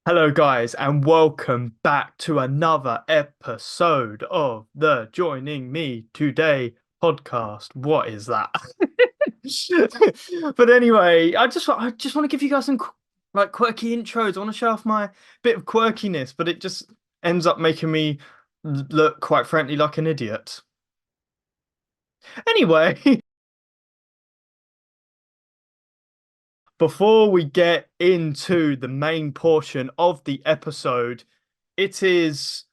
Hello, guys, and welcome back to another episode of the Joining Me Today podcast. What is that? But anyway, I just want to give you guys some like quirky intros. I want to show off my bit of quirkiness, but it just ends up making me look, quite frankly, like an idiot. Anyway, before we get into the main portion of the episode, it is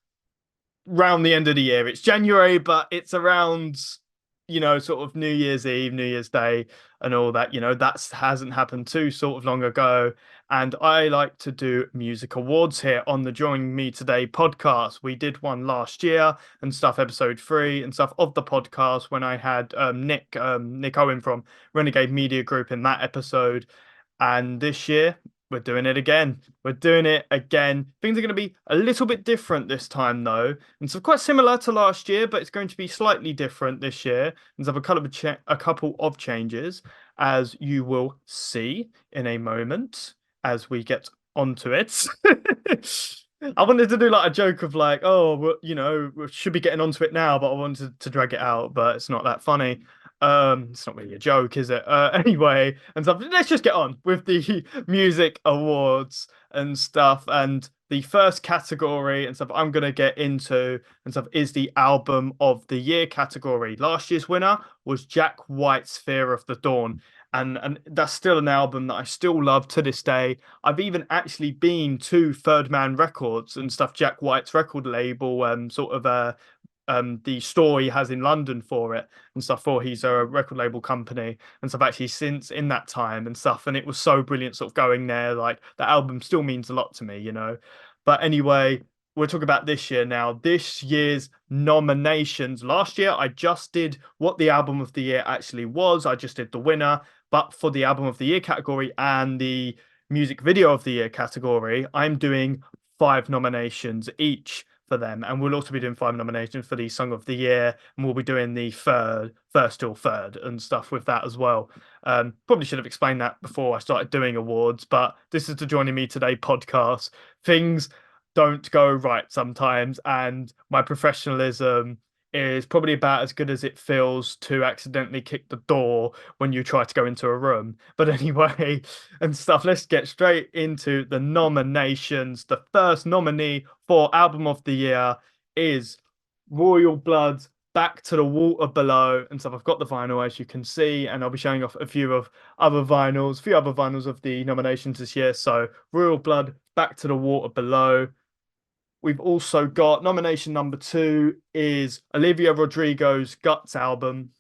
round the end of the year. It's January, but it's around, sort of New Year's Eve, New Year's Day, and all that. That hasn't happened too sort of long ago. And I like to do music awards here on the Join Me Today podcast. We did one last year and stuff, episode 3 and stuff of the podcast when I had Nick Owen from Renegade Media Group in that episode. And this year, we're doing it again. We're doing it again. Things are going to be a little bit different this time, though. And so quite similar to last year, but it's going to be slightly different this year. And so have a couple of changes, as you will see in a moment as we get onto it. I wanted to do like a joke of like, oh, we should be getting onto it now, but I wanted to drag it out, but it's not that funny. It's not really a joke, is it? Anyway, and stuff. Let's just get on with the music awards and stuff. And the first category and stuff I'm gonna get into and stuff is the album of the year category. Last year's winner was Jack White's Fear of the Dawn. And that's still an album that I still love to this day. I've even actually been to Third Man Records and stuff, Jack White's record label, the store he has in London for it and stuff, for he's a record label company and stuff, actually since in that time and stuff. And it was so brilliant sort of going there. Like, the album still means a lot to me. But anyway, we're talking about this year now. This year's nominations. Last year, I just did what the album of the year actually was. I just did the winner. But for the album of the year category and the music video of the year category, I'm doing 5 nominations each for them. And we'll also be doing 5 nominations for the song of the year. And we'll be doing the first till third and stuff with that as well. Probably should have explained that before I started doing awards, but this is the Joining Me Today podcast. Things don't go right sometimes, and my professionalism is probably about as good as it feels to accidentally kick the door when you try to go into a room. But anyway, and stuff, let's get straight into the nominations. The first nominee for Album of the Year is Royal Blood's Back to the Water Below and stuff. I've got the vinyl, as you can see, and I'll be showing off a few other vinyls of the nominations this year. So Royal Blood, Back to the Water Below. We've also got nomination number 2 is Olivia Rodrigo's Guts album.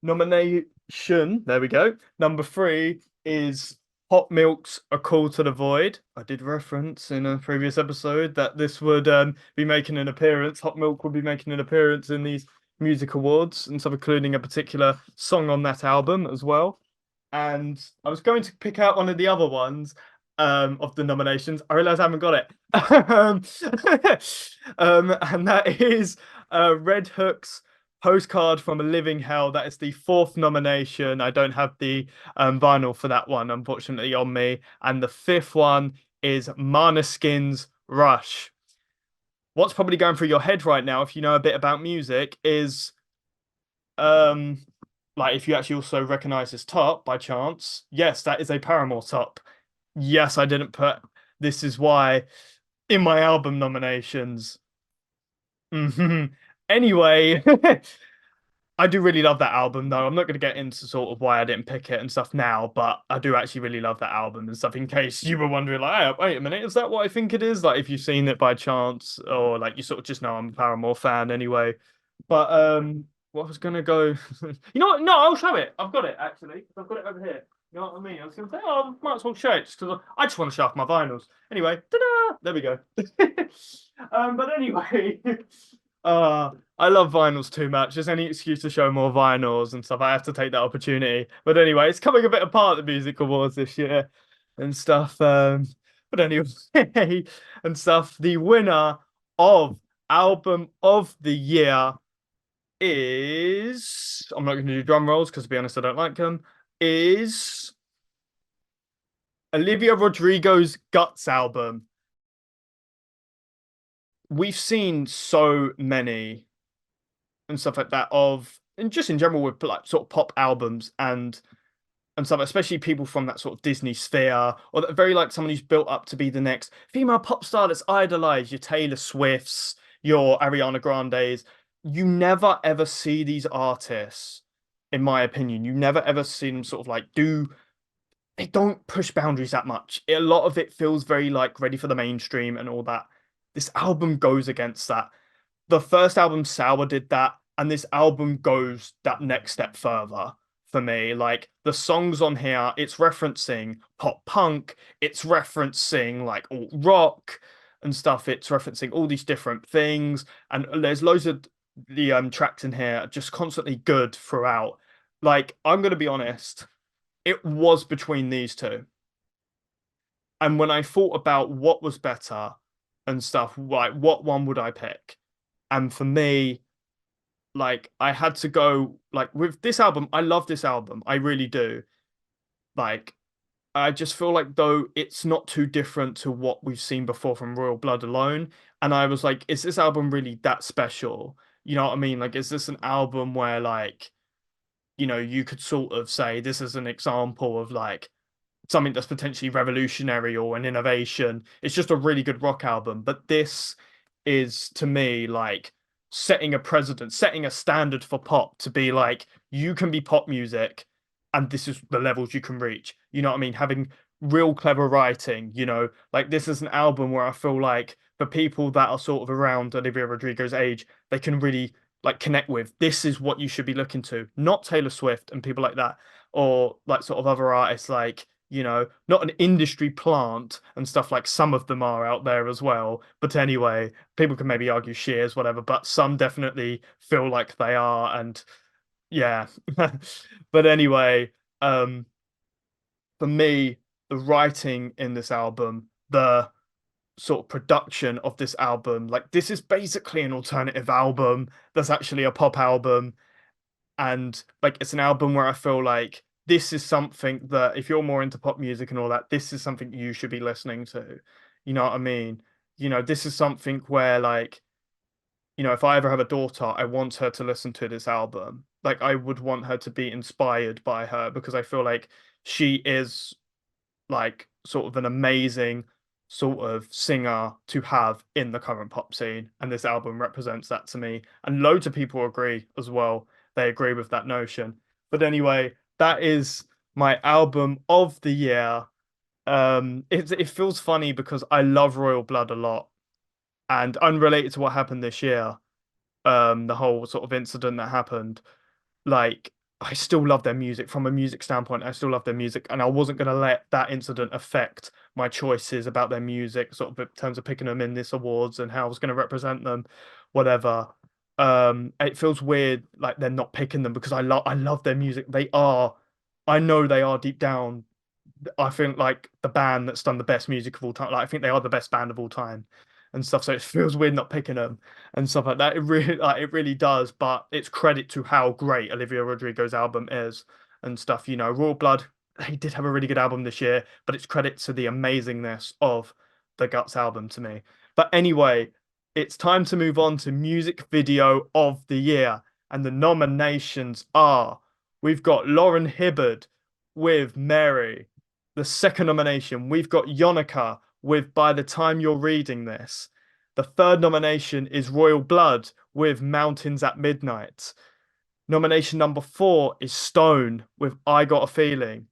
Nomination, there we go. Number 3 is Hot Milk's A Call to the Void. I did reference in a previous episode that this would be making an appearance. Hot Milk will be making an appearance in these music awards, and so including a particular song on that album as well. And I was going to pick out one of the other ones of the nominations. I realize I haven't got it. And that is Red Hook's Postcard from a Living Hell. That is the 4th nomination. I don't have the vinyl for that one, unfortunately, on me. And the 5th one is Maneskin's Rush. What's probably going through your head right now, if you know a bit about music, is like, if you actually also recognize this top by chance. Yes, that is a Paramore top. Yes, I didn't put This Is Why in my album nominations. Anyway, I do really love that album, though. I'm not going to get into sort of why I didn't pick it and stuff now, but I do actually really love that album and stuff. In case you were wondering, like, hey, wait a minute, is that what I think it is? Like, if you've seen it by chance, or like you sort of just know I'm a Paramore fan anyway. But what I was gonna go, you know what? No, I'll show it. I've got it actually. I've got it over here. You know what I mean? I was gonna say, oh, I might as well show it just because I just want to show off my vinyls. Anyway, ta-da! There we go. But anyway, I love vinyls too much. There's any excuse to show more vinyls and stuff, I have to take that opportunity. But anyway, it's coming a bit apart, the music awards this year and stuff. But anyway, and stuff. The winner of album of the year is, I'm not going to do drum rolls because, to be honest, I don't like them. Is Olivia Rodrigo's Guts album. We've seen so many and stuff like that of, and just in general with like sort of pop albums and stuff, especially people from that sort of Disney sphere, or that very like someone who's built up to be the next female pop star that's idolized, your Taylor Swifts, your Ariana Grandes. You never ever see these artists, in my opinion, you never ever see them sort of like they don't push boundaries that much. A lot of it feels very like ready for the mainstream and all that. This album goes against that. The first album, Sour, did that, and this album goes that next step further for me. Like the songs on here, it's referencing pop punk, it's referencing like alt rock and stuff. It's referencing all these different things, and there's loads of the tracks in here just constantly good throughout. Like I'm gonna be honest, it was between these two. And when I thought about what was better and stuff, like what one would I pick? And for me, like I had to go like with this album, I love this album. I really do. Like I just feel like though it's not too different to what we've seen before from Royal Blood alone. And I was like, is this album really that special? You know what I mean? Like, is this an album where like, you could sort of say this is an example of like something that's potentially revolutionary or an innovation. It's just a really good rock album. But this is to me like setting a precedent, setting a standard for pop to be like, you can be pop music and this is the levels you can reach. You know what I mean? Having real clever writing, like this is an album where I feel like for people that are sort of around Olivia Rodrigo's age, they can really like connect with. This is what you should be looking to, not Taylor Swift and people like that, or like sort of other artists like not an industry plant and stuff like some of them are out there as well. But anyway, people can maybe argue shares, whatever, but some definitely feel like they are. And yeah. But anyway, um, for me, the writing in this album, the sort of production of this album, like this is basically an alternative album that's actually a pop album, and like it's an album where I feel like this is something that if you're more into pop music and all that, this is something you should be listening to. You know what I mean? This is something where like, if I ever have a daughter, I want her to listen to this album. Like I would want her to be inspired by her because I feel like she is like sort of an amazing sort of singer to have in the current pop scene. And this album represents that to me. And loads of people agree as well. They agree with that notion. But anyway, that is my album of the year. It feels funny because I love Royal Blood a lot. And unrelated to what happened this year, the whole sort of incident that happened, like I still love their music from a music standpoint. I still love their music, and I wasn't going to let that incident affect my choices about their music, sort of in terms of picking them in this awards and how I was going to represent them, whatever. It feels weird like they're not picking them because I love their music. I know they are deep down. I think like the band that's done the best music of all time. Like I think they are the best band of all time and stuff. So it feels weird not picking them and stuff like that. It really does, but it's credit to how great Olivia Rodrigo's album is and stuff. Raw Blood, he did have a really good album this year, but it's credit to the amazingness of the Guts album to me. But anyway, it's time to move on to music video of the year. And the nominations are we've got Lauren Hibbard with Mary. The second nomination, we've got Yonica with By the Time You're Reading This. The third nomination is Royal Blood with Mountains at Midnight. Nomination number 4 is Stone with I Got a Feeling.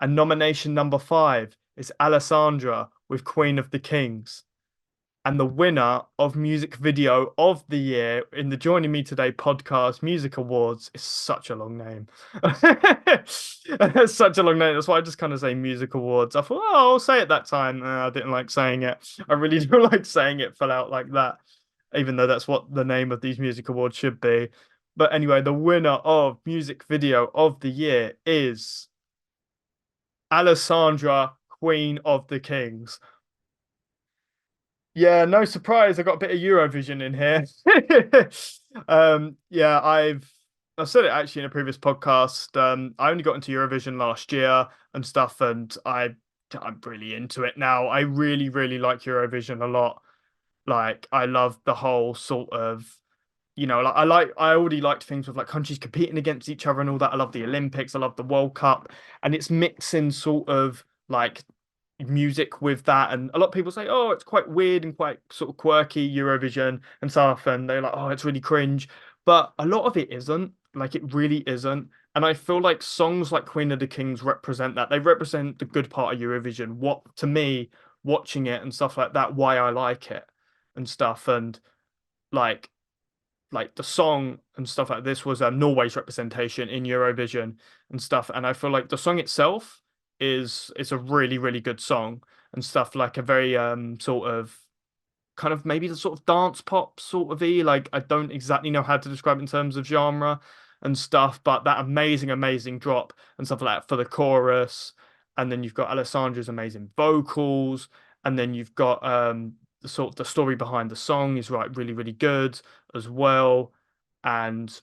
And nomination number 5 is Alessandra with Queen of the Kings. And the winner of music video of the year in the Joining Me Today podcast music awards is such a long name. It's such a long name. That's why I just kind of say music awards. I thought, oh, I'll say it that time. I didn't like saying it. I really don't like saying it full out like that, even though that's what the name of these music awards should be. But anyway, the winner of music video of the year is Alessandra, Queen of the Kings. Yeah, no surprise. I got a bit of Eurovision in here. Yeah, I said it actually in a previous podcast. I only got into Eurovision last year and stuff, and I I'm really into it now. I really, really like Eurovision a lot. Like I love the whole sort of, like I already liked things with like countries competing against each other and all that. I love the Olympics, I love the World Cup, and it's mixing sort of like music with that. And a lot of people say, oh, it's quite weird and quite sort of quirky Eurovision and stuff, and they're like, oh, it's really cringe. But a lot of it isn't. Like it really isn't. And I feel like songs like Queen of the Kings represent that. They represent the good part of Eurovision. What to me, watching it and stuff like that, why I like it and stuff. And like the song and stuff like this was Norway's representation in Eurovision and stuff. And I feel like the song itself is a really, really good song and stuff, like a very sort of kind of maybe the sort of dance pop sort of like I don't exactly know how to describe it in terms of genre and stuff, but that amazing, amazing drop and stuff like that for the chorus. And then you've got Alessandra's amazing vocals, and then you've got the sort of the story behind the song is right, really, really good as well. And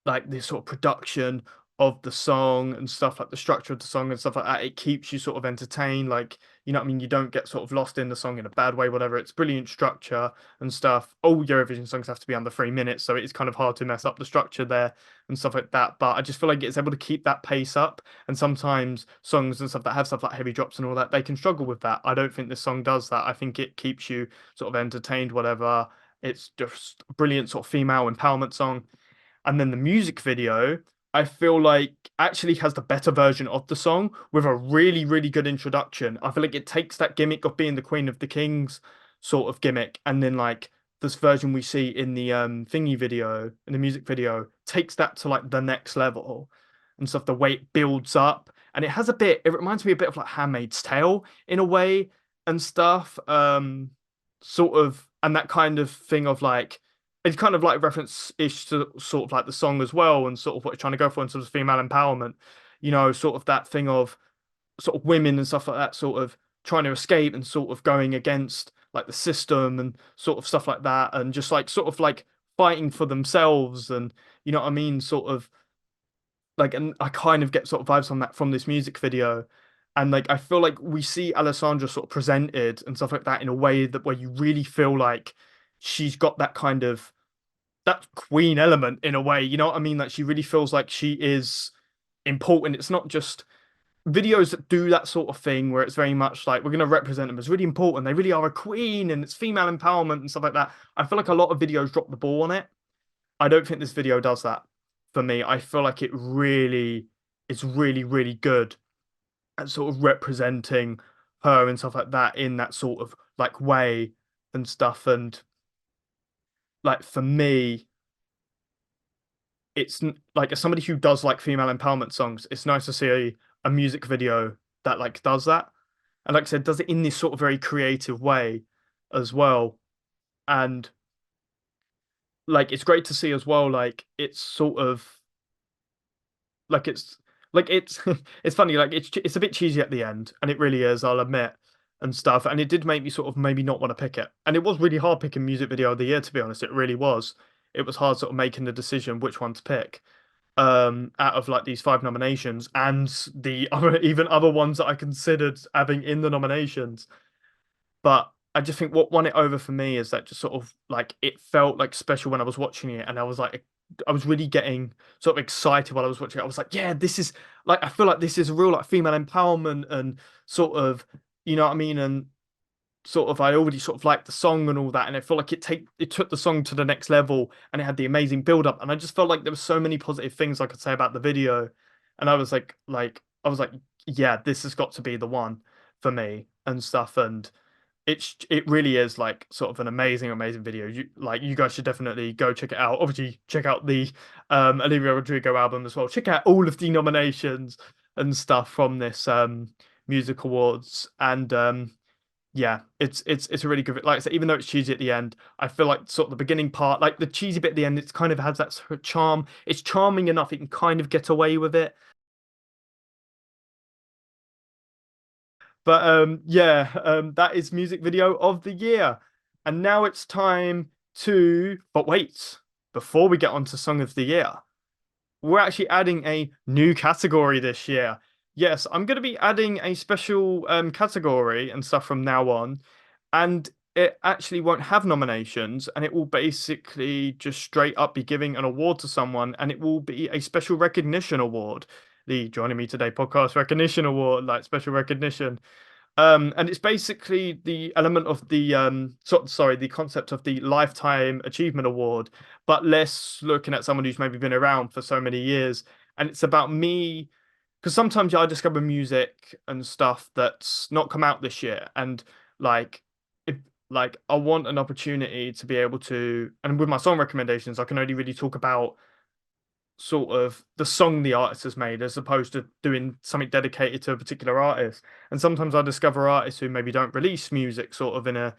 like this sort of production of the song and stuff, like the structure of the song and stuff like that, it keeps you sort of entertained. Like, you know what I mean? You don't get sort of lost in the song in a bad way, whatever. It's brilliant structure and stuff. All Eurovision songs have to be under 3 minutes, so it's kind of hard to mess up the structure there and stuff like that. But I just feel like it's able to keep that pace up. And sometimes songs and stuff that have stuff like heavy drops and all that, they can struggle with that. I don't think this song does that. I think it keeps you sort of entertained, whatever. It's just a brilliant sort of female empowerment song. And then the music video, I feel like actually has the better version of the song with a really, really good introduction. I feel like it takes that gimmick of being the Queen of the Kings sort of gimmick, and then like this version we see in the thingy video, in the music video, takes that to like the next level and stuff, the way it builds up. And it reminds me a bit of like Handmaid's Tale in a way and stuff. Sort of, and that kind of thing of like it's kind of like reference-ish to sort of like the song as well, and sort of what it's trying to go for in sort of female empowerment, sort of that thing of sort of women and stuff like that, sort of trying to escape and sort of going against like the system and sort of stuff like that, and just like sort of like fighting for themselves, and you know what I mean, sort of like, and I kind of get sort of vibes on that from this music video. And like I feel like we see Alessandra sort of presented and stuff like that in a way that where you really feel like she's got that kind of that queen element in a way, you know what I mean? Like she really feels like she is important. It's not just videos that do that sort of thing where it's very much like we're going to represent them as really important. They really are a queen and it's female empowerment and stuff like that. I feel like a lot of videos drop the ball on it. I don't think this video does that for me. I feel like it's really, really good at sort of representing her and stuff like that in that sort of like way and stuff. And like for me, like as somebody who does like female empowerment songs, it's nice to see a music video that like does that. And like I said, does it in this sort of very creative way as well. And like it's great to see as well, like it's sort of like it's it's funny, like it's a bit cheesy at the end, and it really is, I'll admit, and stuff. And it did make me sort of maybe not want to pick it. And it was really hard picking music video of the year, to be honest. It really was. It was hard sort of making the decision which one to pick out of like these five nominations and the other even other ones that I considered having in the nominations. But I just think what won it over for me is that just sort of like it felt like special when I was watching it, and I was really getting sort of excited while I was watching it. I was like, yeah, this is like I feel like this is real like female empowerment and sort of, you know what I mean, and sort of I already sort of liked the song and all that, and I feel like it took the song to the next level, and it had the amazing build up, and I just felt like there were so many positive things I could say about the video, and I was like, yeah, this has got to be the one for me and stuff. And it really is like sort of an amazing, amazing video. You guys should definitely go check it out. Obviously, check out the Olivia Rodrigo album as well. Check out all of the nominations and stuff from this music awards. And yeah, it's a really good. Like I said, even though it's cheesy at the end, I feel like sort of the beginning part, like the cheesy bit at the end, it's kind of has that sort of charm. It's charming enough; it can kind of get away with it. But yeah, that is music video of the year. And now it's time to. But wait, before we get on to song of the year, we're actually adding a new category this year. Yes, I'm going to be adding a special category and stuff from now on, and it actually won't have nominations, and it will basically just straight up be giving an award to someone, and it will be a special recognition award, the Joining Me Today podcast recognition award, like special recognition. And it's basically the element of the sorry, the concept of the Lifetime Achievement Award, but less looking at someone who's maybe been around for so many years. And it's about me, because sometimes I discover music and stuff that's not come out this year, and like if like I want an opportunity to be able to, and with my song recommendations, I can only really talk about sort of the song the artist has made as opposed to doing something dedicated to a particular artist. And sometimes I discover artists who maybe don't release music sort of in a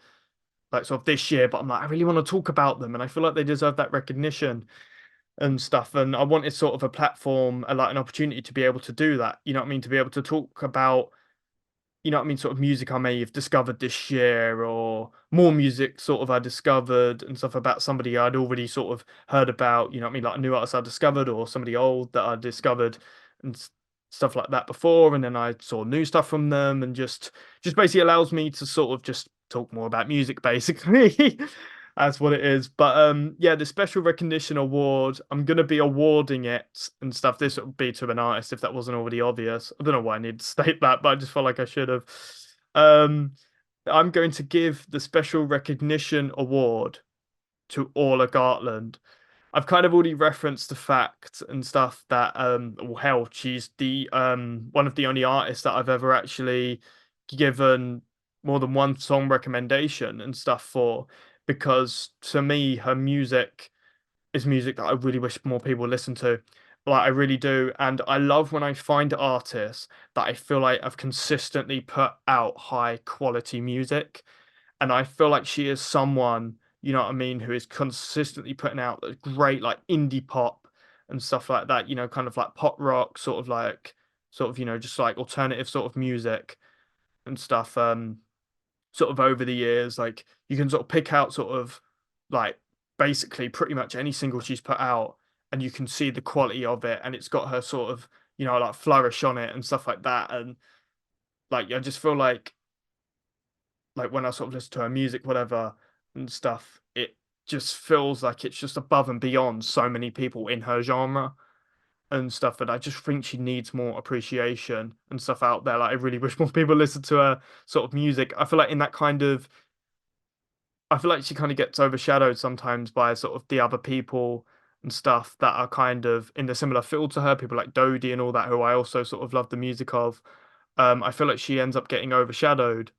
like sort of this year, but I'm like, I really want to talk about them and I feel like they deserve that recognition and stuff. And I wanted sort of a platform, like an opportunity to be able to do that. You know what I mean? To be able to talk about, you know what I mean, sort of music I may have discovered this year, or more music sort of I discovered and stuff about somebody I'd already sort of heard about, you know what I mean, like a new artist I discovered or somebody old that I discovered and stuff like that before, and then I saw new stuff from them, and just basically allows me to sort of just talk more about music basically. That's what it is. But yeah, the special recognition award, I'm gonna be awarding it and stuff. This would be to an artist if that wasn't already obvious. I don't know why I need to state that, but I just felt like I should have. Um, I'm going to give the special recognition award to Orla Gartland. I've kind of already referenced the fact and stuff that well, hell, she's the one of the only artists that I've ever actually given more than one song recommendation and stuff for, because to me her music is music that I really wish more people listen to. Like I really do. And I love when I find artists that I feel like have consistently put out high quality music. And I feel like she is someone, you know what I mean, who is consistently putting out great like indie pop and stuff like that, you know, kind of like pop rock, sort of, you know, just like alternative sort of music and stuff. Sort of over the years, like you can sort of pick out sort of like basically pretty much any single she's put out, and you can see the quality of it, and it's got her sort of, you know, like flourish on it and stuff like that. And like I just feel like when I sort of listen to her music, whatever and stuff, it just feels like it's just above and beyond so many people in her genre and stuff. And I just think she needs more appreciation and stuff out there. Like I really wish more people listen to her sort of music. I feel like in that kind of, I feel like she kind of gets overshadowed sometimes by sort of the other people and stuff that are kind of in the similar field to her, people like Dodie and all that, who I also sort of love the music of. I feel like she ends up getting overshadowed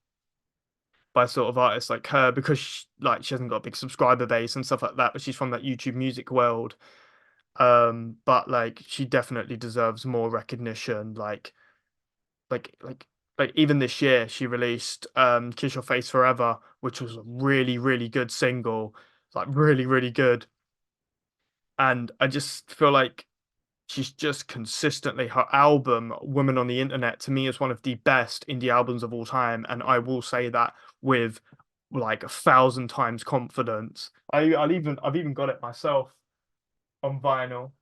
by sort of artists like her because like she hasn't got a big subscriber base and stuff like that, but she's from that YouTube music world. But like she definitely deserves more recognition. Like like like even this year she released Kiss Your Face Forever, which was a really, really good single. Like really, really good. And I just feel like she's just consistently her album Women on the Internet to me is one of the best indie albums of all time, and I will say that with like 1,000 times confidence. I've even got it myself on vinyl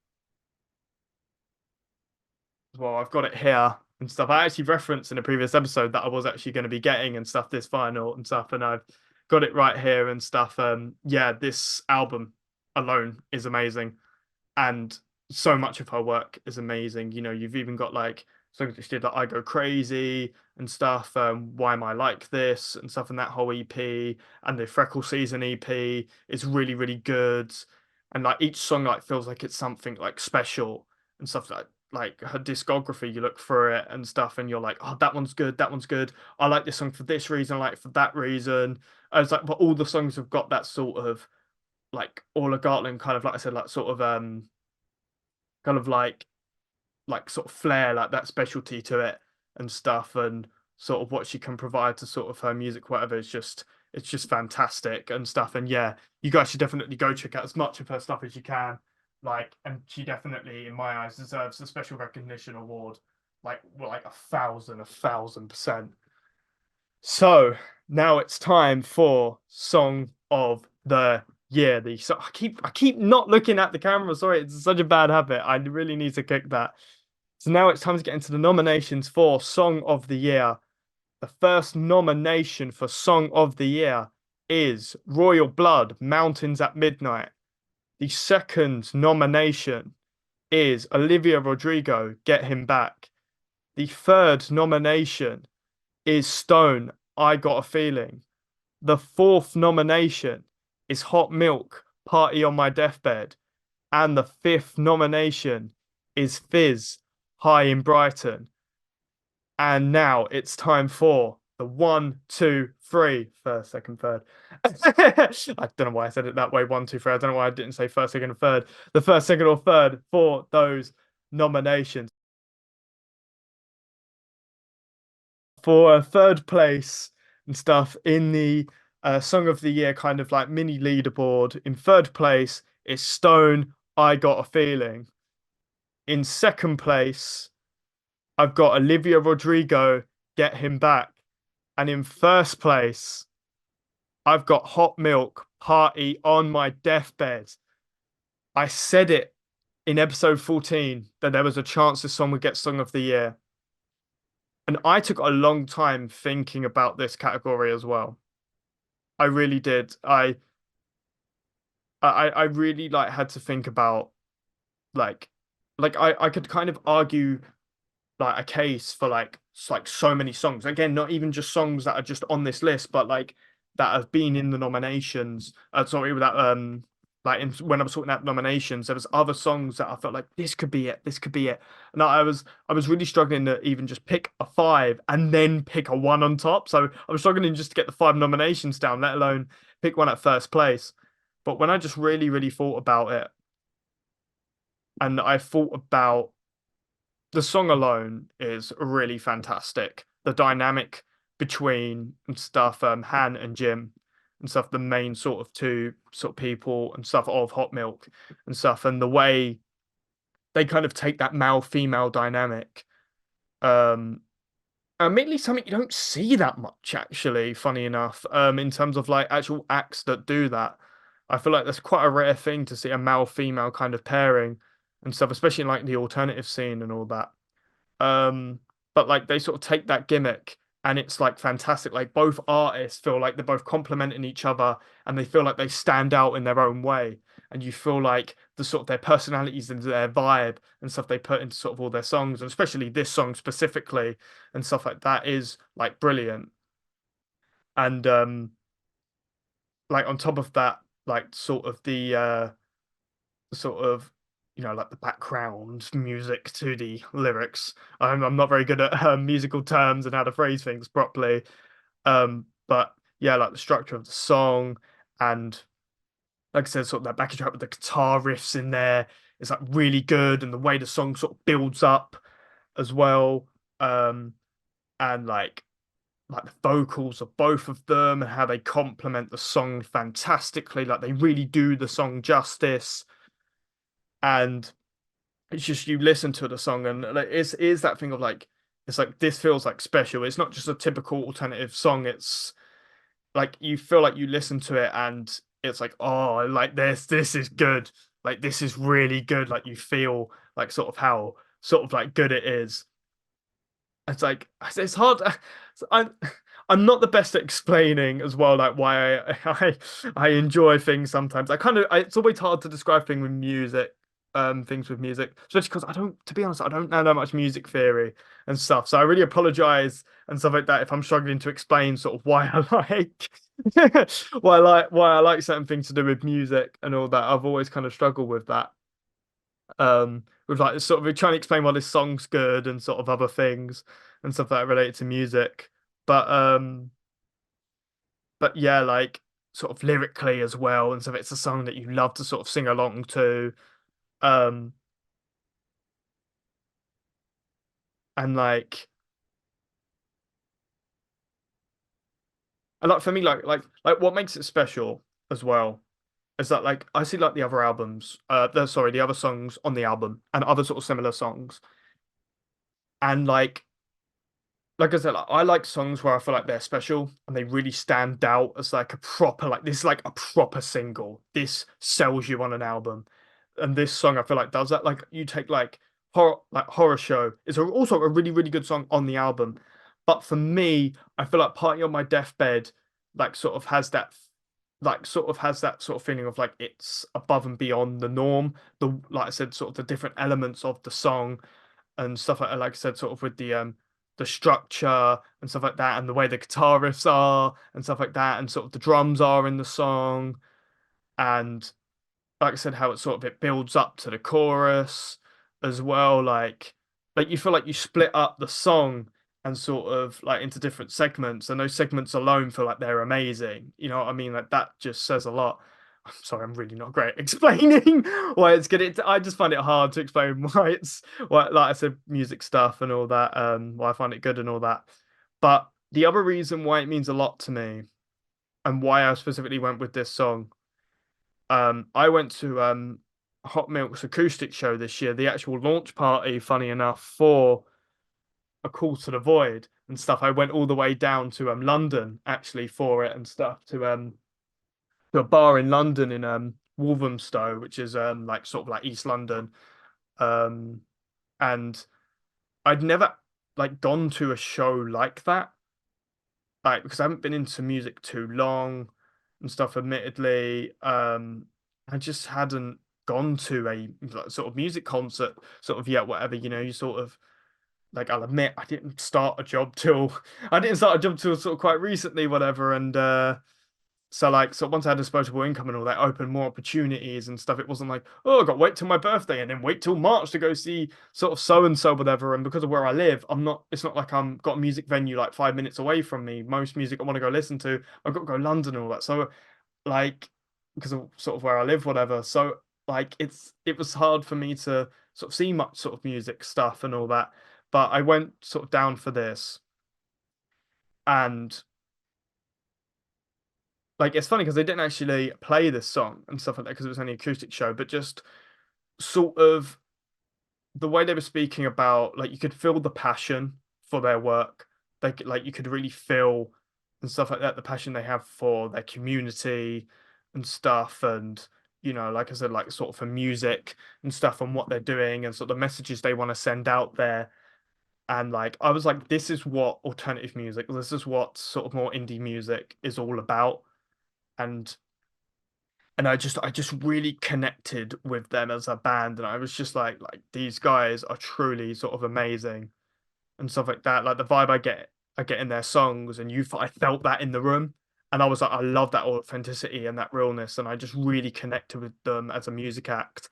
as well. I've got it here and stuff. I actually referenced in a previous episode that I was actually going to be getting and stuff this vinyl and stuff, and I've got it right here and stuff. Yeah, this album alone is amazing, and so much of her work is amazing. You know, you've even got like songs that she did like I Go Crazy and stuff, Why Am I Like This and stuff, and that whole EP and the Freckle Season EP is really, really good. And like each song like feels like it's something like special and stuff like her discography, you look through it and stuff, and you're like, oh, that one's good, that one's good. I like this song for this reason, I like it for that reason. I was like, but all the songs have got that sort of like Orla Gartland kind of like I said, like sort of kind of like sort of flair, like that specialty to it and stuff, and sort of what she can provide to sort of her music, whatever. It's just fantastic and stuff. And yeah, you guys should definitely go check out as much of her stuff as you can. Like, and she definitely, in my eyes, deserves a special recognition award. Like, well, like 1,000%. So now it's time for song of the year. The so I keep not looking at the camera. Sorry, it's such a bad habit. I really need to kick that. So now it's time to get into the nominations for Song of the Year. The first nomination for Song of the Year is Royal Blood, Mountains at Midnight. The second nomination is Olivia Rodrigo, Get Him Back. The third nomination is Stone, I Got a Feeling. The fourth nomination is Hot Milk, Party on My Deathbed. And the fifth nomination is Fizz, High in Brighton. And now it's time for the one, two, three, first, second, third. I don't know why I said it that way. One, two, three. I don't know why I didn't say first, second, and third. The first, second, or third for those nominations. For third place and stuff in the Song of the Year kind of like mini leaderboard. In third place is Stone, I Got a Feeling. In second place, I've got Olivia Rodrigo, Get Him Back. And in first place, I've got Hot Milk, Party on My Deathbed. I said it in episode 14 that there was a chance this song would get Song of the Year. And I took a long time thinking about this category as well. I really did. I really like had to think about like I could kind of argue like a case for like so many songs. Again, not even just songs that are just on this list, but like that have been in the nominations. Sorry, that like when I was talking about nominations, there was other songs that I felt like this could be it, this could be it. And I was really struggling to even just pick a five and then pick a one on top. So I was struggling just to get the five nominations down, let alone pick one at first place. But when I just really, really thought about it, and I thought about the song alone is really fantastic. The dynamic between and stuff, Han and Jim and stuff, the main sort of two sort of people and stuff of Hot Milk and stuff, and the way they kind of take that male female dynamic. Um, Admittedly, something you don't see that much actually, funny enough, in terms of like actual acts that do that. I feel like that's quite a rare thing to see a male female kind of pairing and stuff, especially in like the alternative scene and all that. Um, but like they sort of take that gimmick and it's like fantastic. Like both artists feel like they're both complementing each other and they feel like they stand out in their own way. And you feel like the sort of their personalities and their vibe and stuff they put into sort of all their songs, and especially this song specifically and stuff like that is like brilliant. And like on top of that, like sort of the sort of like the background music to the lyrics. I'm not very good at musical terms and how to phrase things properly. But yeah, like the structure of the song and like I said, sort of that backing track with the guitar riffs in there is like really good, and the way the song sort of builds up as well. Um, and like the vocals of both of them and how they complement the song fantastically. Like they really do the song justice. And it's just you listen to the song and like it's that thing of like it's like this feels like special. It's not just a typical alternative song. It's like you feel like you listen to it and it's like, oh, like this is good. Like this is really good. Like you feel like sort of how sort of like good it is. It's like it's hard. I'm not the best at explaining as well, like why I enjoy things sometimes. It's always hard to describe things with music, especially because I don't, to be honest, I don't know that much music theory and stuff. So I really apologize and stuff like that if I'm struggling to explain sort of why I like why I like certain things to do with music and all that. I've always kind of struggled with that. With like sort of trying to explain why this song's good and sort of other things and stuff that related to music. But but yeah, like sort of lyrically as well, and so it's a song that you love to sort of sing along to. Um, and like for me, like what makes it special as well is that like I see like the other albums, the other songs on the album and other sort of similar songs, and like I said, like, I like songs where I feel like they're special and they really stand out as like a proper like this is like a proper single. This sells you on an album. And this song I feel like does that. Like you take like horror show is also a really really good song on the album. But for me, I feel like Party on My Deathbed like sort of has that sort of feeling of like it's above and beyond the norm. The like I said, sort of the different elements of the song and stuff like I said, sort of with the structure and stuff like that, and the way the guitar riffs are and stuff like that, and sort of the drums are in the song, and like I said, how it sort of it builds up to the chorus as well. Like you feel like you split up the song and sort of like into different segments, and those segments alone feel like they're amazing. You know what I mean? Like that just says a lot. I'm sorry, I'm really not great at explaining why it's good. I just find it hard to explain why why, like I said, music stuff and all that. Why I find it good and all that. But the other reason why it means a lot to me and why I specifically went with this song, I went to Hot Milk's acoustic show this year, the actual launch party, funny enough, for A Call to the Void and stuff. I went all the way down to London actually for it and stuff to a bar in London in Walthamstow, which is like sort of like East London. Um and I'd never like gone to a show like that, like because I haven't been into music too long and stuff, admittedly. I just hadn't gone to a like, sort of music concert sort of yet, whatever, you sort of like I'll admit I didn't start a job till sort of quite recently, whatever, and so like so once I had disposable income and all that opened more opportunities and stuff. It wasn't like, oh, I got to wait till my birthday and then wait till March to go see sort of so and so, whatever. And because of where I live, it's not like I'm got a music venue like 5 minutes away from me. Most music I want to go listen to, I've got to go London and all that. So like because of sort of where I live, whatever. So like it was hard for me to sort of see much sort of music stuff and all that. But I went sort of down for this, and like it's funny because they didn't actually play this song and stuff like that because it was only an acoustic show, but just sort of the way they were speaking about, like you could feel the passion for their work. Like you could really feel and stuff like that, the passion they have for their community and stuff, and like I said, like sort of for music and stuff and what they're doing and sort of the messages they want to send out there. And like I was like, this is what alternative music, this is what sort of more indie music is all about. And I just really connected with them as a band, and I was just like these guys are truly sort of amazing and stuff like that. Like the vibe I get in their songs, and I felt that in the room, and I was like, I love that authenticity and that realness, and I just really connected with them as a music act.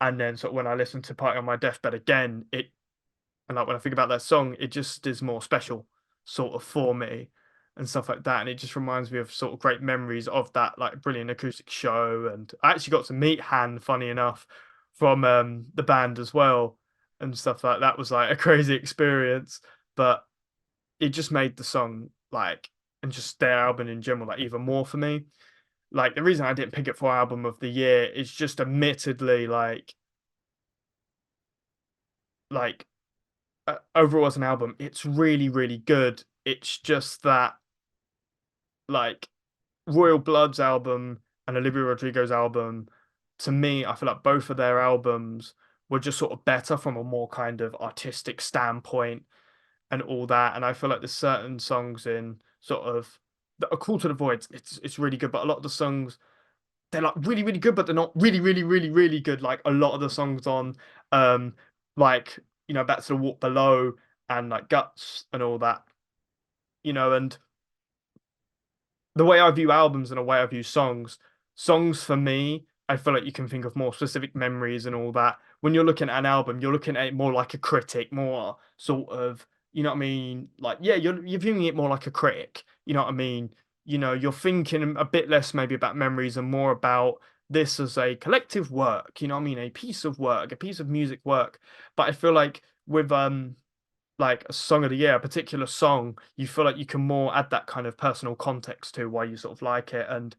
And then sort of when I listened to Party on My Deathbed again, and like when I think about that song, it just is more special, sort of for me, and stuff like that. And it just reminds me of sort of great memories of that like brilliant acoustic show. And I actually got to meet Han, funny enough, from the band as well, and stuff like that was like a crazy experience. But it just made the song like and just their album in general like even more for me. Like the reason I didn't pick it for album of the year is just admittedly like overall as an album, it's really, really good. It's just that like Royal Blood's album and Olivia Rodrigo's album, to me, I feel like both of their albums were just sort of better from a more kind of artistic standpoint and all that. And I feel like there's certain songs in sort of that are Call to the Void. It's really good, but a lot of the songs they're like really, really good, but they're not really, really, really, really good. Like a lot of the songs on um like Back to the Walk Below and like Guts and all that, and the way I view albums and the way I view songs for me, I feel like you can think of more specific memories and all that. When you're looking at an album, you're looking at it more like a critic, more sort of, you know what I mean? Like, yeah, you're viewing it more like a critic, you know what I mean? You're thinking a bit less maybe about memories and more about this as a collective work, you know what I mean? A piece of work, a piece of music work. But I feel like with like a song of the year, a particular song, you feel like you can more add that kind of personal context to why you sort of like it. And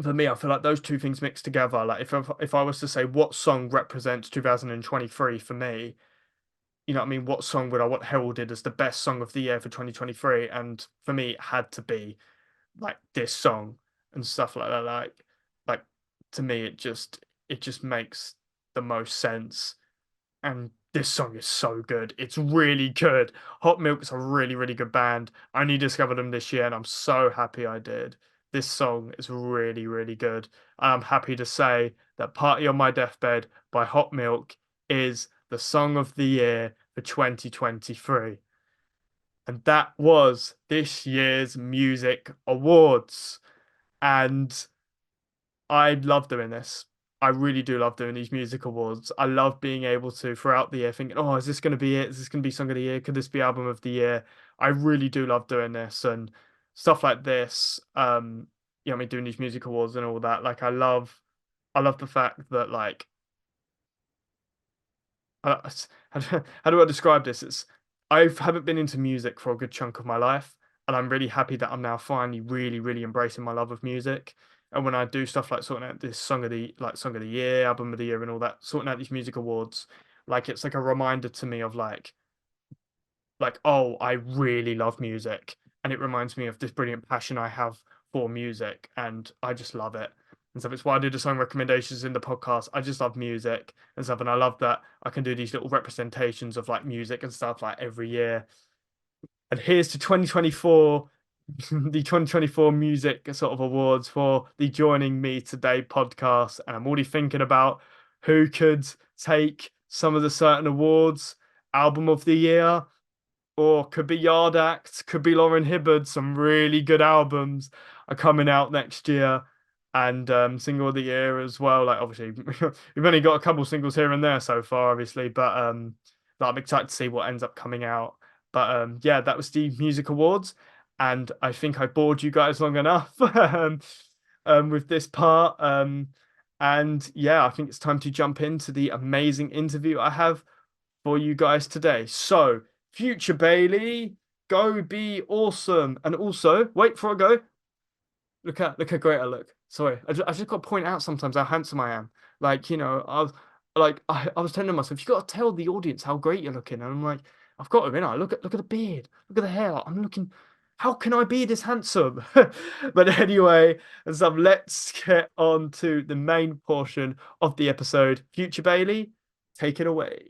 for me, I feel like those two things mixed together. Like if I was to say what song represents 2023 for me, you know what I mean? What song would I want heralded as the best song of the year for 2023? And for me, it had to be like this song and stuff like that. Like to me, it just makes the most sense And this song is so good. It's really good. Hot Milk's a really, really good band. I only discovered them this year, and I'm so happy I did. This song is really, really good. I'm happy to say that Party on My Deathbed by Hot Milk is the song of the year for 2023. And that was this year's music awards. And I love doing this. I really do love doing these music awards. I love being able to throughout the year thinking, oh, is this going to be it? Is this going to be song of the year? Could this be album of the year? I really do love doing this and stuff like this. I mean, doing these music awards and all that. Like, I love the fact that like how do I describe this? I haven't been into music for a good chunk of my life, and I'm really happy that I'm now finally really, really embracing my love of music. And when I do stuff like sorting out this song of the year, album of the year, and all that, sorting out these music awards, like it's like a reminder to me of oh, I really love music, and it reminds me of this brilliant passion I have for music, and I just love it. And so it's why I do the song recommendations in the podcast. I just love music and stuff, and I love that I can do these little representations of like music and stuff like every year. And here's to 2024, the 2024 music sort of awards for the Joining Me Today podcast. And I'm already thinking about who could take some of the certain awards, album of the year, or could be Yard Act, could be Lauren Hibbard. Some really good albums are coming out next year, and single of the year as well. Like obviously, we've only got a couple singles here and there so far, obviously, but like, I'm excited to see what ends up coming out. But yeah, that was the music awards, and I think I bored you guys long enough with this part. And yeah, I think it's time to jump into the amazing interview I have for you guys today. So, future Bailey, go be awesome. And also, wait for I go. Look how great I look. Sorry, I just got to point out sometimes how handsome I am. Like, I was telling myself, you got to tell the audience how great you're looking. And I'm like, I've got to, you know, look at the beard, look at the hair. I'm looking, how can I be this handsome? But anyway, and so let's get on to the main portion of the episode. Future Bailey, take it away.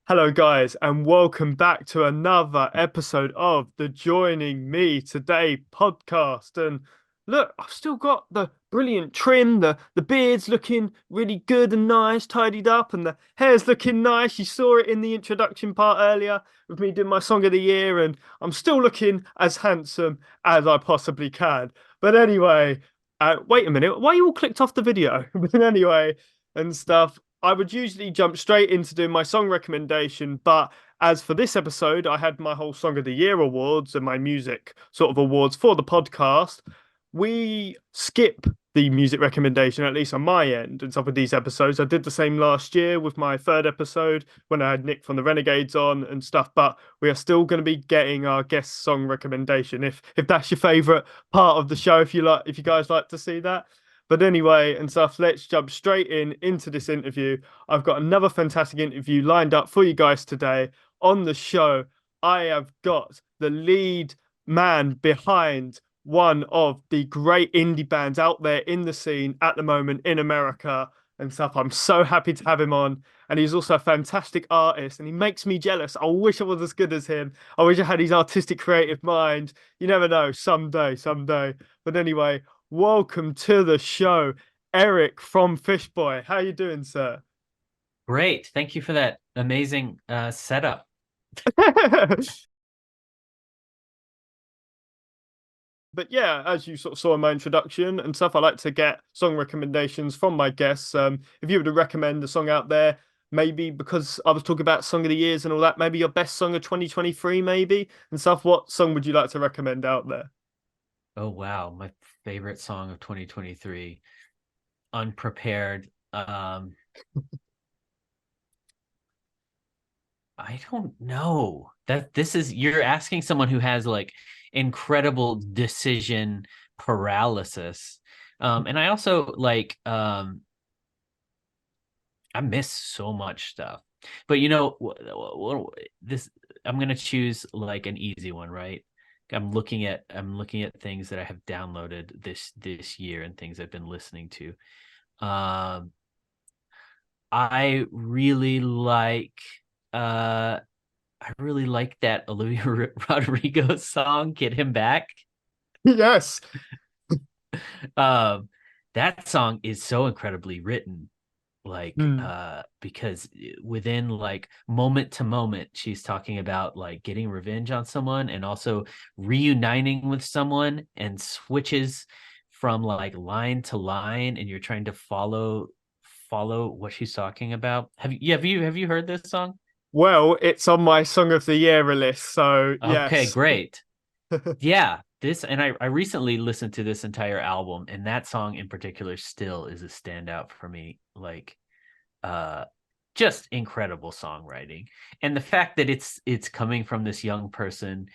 Hello, guys, and welcome back to another episode of the Joining Me Today podcast. And look, I've still got the brilliant trim, the beard's looking really good and nice, tidied up, and the hair's looking nice. You saw it in the introduction part earlier with me doing my song of the year, and I'm still looking as handsome as I possibly can. But anyway, wait a minute, why you all clicked off the video? But anyway, and stuff. I would usually jump straight into doing my song recommendation, but as for this episode, I had my whole Song of the Year awards and my music sort of awards for the podcast. We skip the music recommendation, at least on my end, and stuff with these episodes. I did the same last year with my third episode when I had Nick from the Renegades on and stuff, but we are still going to be getting our guest song recommendation if that's your favorite part of the show, if you guys like to see that. But anyway, and stuff, let's jump straight into this interview. I've got another fantastic interview lined up for you guys today on the show. I have got the lead man behind one of the great indie bands out there in the scene at the moment in America and stuff. I'm so happy to have him on. And he's also a fantastic artist and he makes me jealous. I wish I was as good as him. I wish I had his artistic, creative mind. You never know, someday. But anyway, welcome to the show, Eric from Fishboy. How you doing, sir? Great. Thank you for that amazing setup. But yeah, as you sort of saw in my introduction and stuff, I like to get song recommendations from my guests. If you were to recommend a song out there, maybe because I was talking about song of the years and all that, maybe your best song of 2023, maybe and stuff. What song would you like to recommend out there? Oh, wow. My favorite song of 2023, Unprepared. I don't know. You're asking someone who has like incredible decision paralysis. And I also I miss so much stuff. But this I'm gonna choose like an easy one, right? I'm looking at things that I have downloaded this year and things I've been listening to. Um, I really like uh I really like that Olivia Rodrigo song, Get Him Back. Yes. Um, that song is so incredibly written, like Mm. because within like moment to moment, she's talking about like getting revenge on someone and also reuniting with someone and switches from like line to line, and you're trying to follow what she's talking about. Have you heard this song? Well, it's on my Song of the Year list, so Okay, yes. great. Yeah, this and I recently listened to this entire album, and that song in particular still is a standout for me. Like uh just incredible songwriting. And the fact that it's coming from this young person,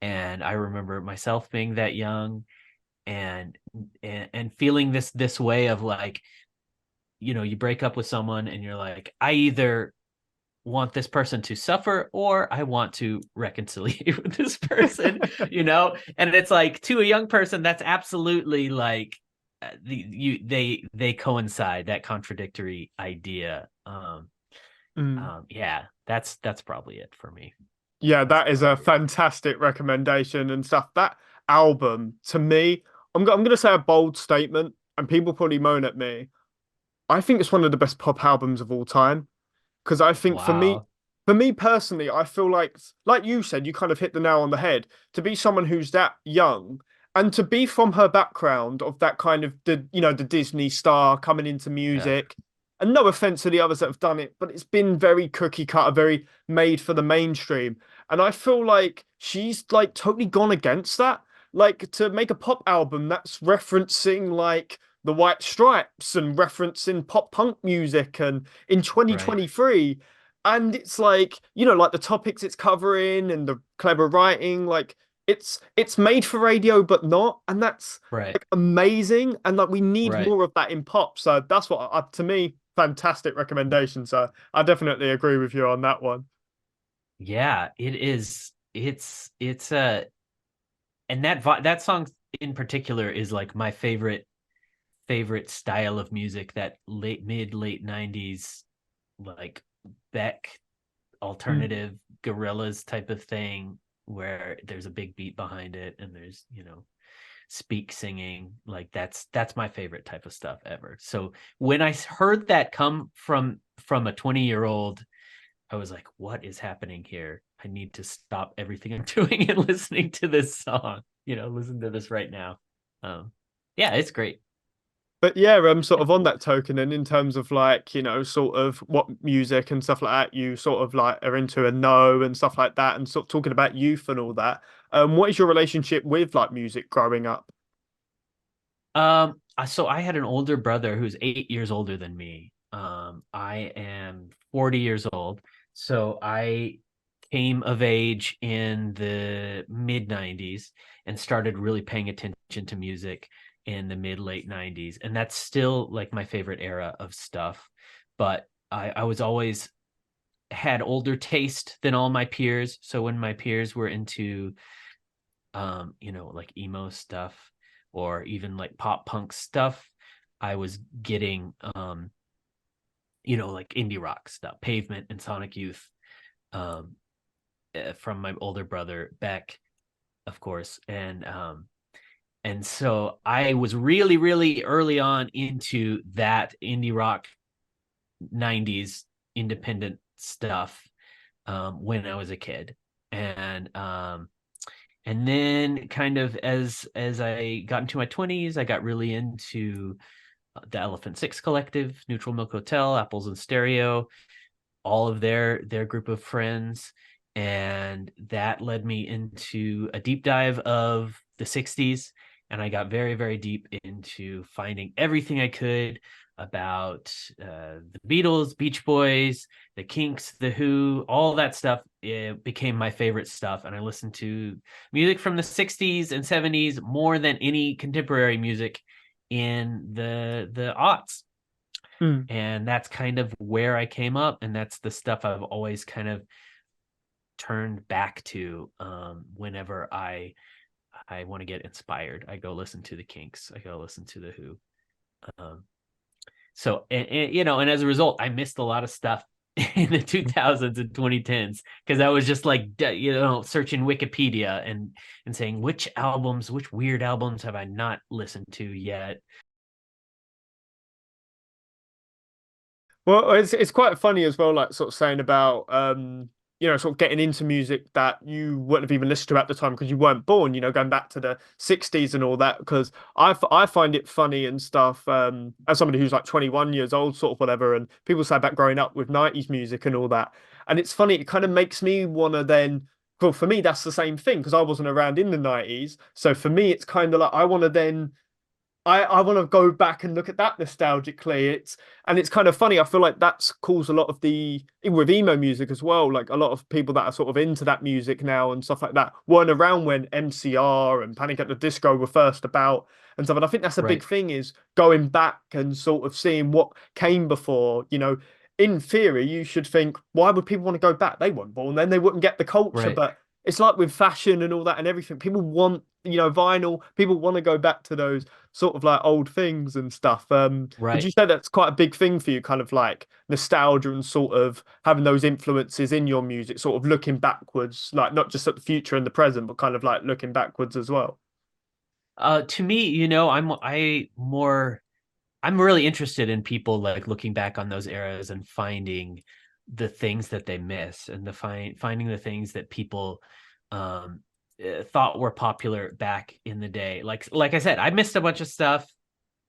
and I remember myself being that young, and and feeling this way of like, you break up with someone and you're like, I either want this person to suffer or I want to reconciliate with this person. And it's like, to a young person, that's absolutely like they coincide, that contradictory idea. Mm. Yeah, that's probably it for me. Yeah, That's that is a probably it. fantastic recommendation and stuff. That album, to me, I'm gonna say a bold statement, and people probably moan at me. I think it's one of the best pop albums of all time. Because I think Wow. for me personally, I feel like you said, you kind of hit the nail on the head. To be someone who's that young and to be from her background of that kind of the Disney star coming into Yeah. music. And no offense to the others that have done it, but it's been very cookie cutter, very made for the mainstream. And I feel like she's like totally gone against that. Like to make a pop album that's referencing like the White Stripes and referencing pop punk music and in Right. 2023, and it's like like the topics it's covering and the clever writing, like it's made for radio but not, and that's Right. like amazing, and like we need Right. more of that in pop. So that's what to me, fantastic recommendation. So I definitely agree with you on that one. Yeah, it is. It's a and that song in particular is like my favorite style of music, that late 90s, like Beck Mm. alternative gorillas type of thing, where there's a big beat behind it and there's speak singing. Like that's my favorite type of stuff ever. So when I heard that come from a 20-year-old, I was like, what is happening here? I need to stop everything I'm doing and listening to this song. Listen to this right now. um yeah, it's great. But yeah, sort of on that token, and in terms of like, sort of what music and stuff like that you sort of like are into and know and stuff like that, and sort of talking about youth and all that. What is your relationship with like music growing up? So I had an older brother who's 8 years older than me. I am 40 years old. So I came of age in the mid 90s and started really paying attention to music in the mid late 90s. And that's still like my favorite era of stuff. But I was always had older taste than all my peers. So when my peers were into like emo stuff or even like pop punk stuff, I was getting like indie rock stuff, Pavement and Sonic Youth, um from my older brother Beck, of course. And so I was really, really early on into that indie rock 90s independent stuff when I was a kid. And then kind of as I got into my 20s, I got really into the Elephant Six Collective, Neutral Milk Hotel, Apples and Stereo, all of their group of friends. And that led me into a deep dive of the 60s. And I got very, very deep into finding everything I could about the Beatles, Beach Boys, the Kinks, the Who, all that stuff. It became my favorite stuff. And I listened to music from the 60s and 70s more than any contemporary music in the aughts. Mm. And that's kind of where I came up, and that's the stuff I've always kind of turn back to whenever I want to get inspired. I go listen to the Kinks. I go listen to the Who. Um, so and as a result, I missed a lot of stuff in the 2000s and 2010s because I was just like searching Wikipedia and saying which weird albums have I not listened to yet. Well, it's quite funny as well, like sort of saying about sort of getting into music that you wouldn't have even listened to at the time because you weren't born, going back to the 60s and all that. Because I find it funny and stuff, as somebody who's like 21 years old, sort of whatever, and people say about growing up with 90s music and all that. And it's funny, it kind of makes me wanna then, well, for me, that's the same thing because I wasn't around in the 90s. So for me, it's kind of like I want to then I want to go back and look at that nostalgically. It's kind of funny. I feel like that's caused a lot of the even with emo music as well. Like a lot of people that are sort of into that music now and stuff like that weren't around when MCR and Panic at the Disco were first about and stuff. And I think that's a big Right, thing is going back and sort of seeing what came before. In theory, you should think, why would people want to go back? They weren't born then, they wouldn't get the culture. right, But it's like with fashion and all that and everything. People want, vinyl. People want to go back to those sort of like old things and stuff. Would right. you say that's quite a big thing for you, kind of like nostalgia and sort of having those influences in your music, sort of looking backwards, like not just at the future and the present, but kind of like looking backwards as well? To me, I'm really interested in people like looking back on those eras and finding the things that they miss and finding the things that people um thought were popular back in the day. Like I said, I missed a bunch of stuff.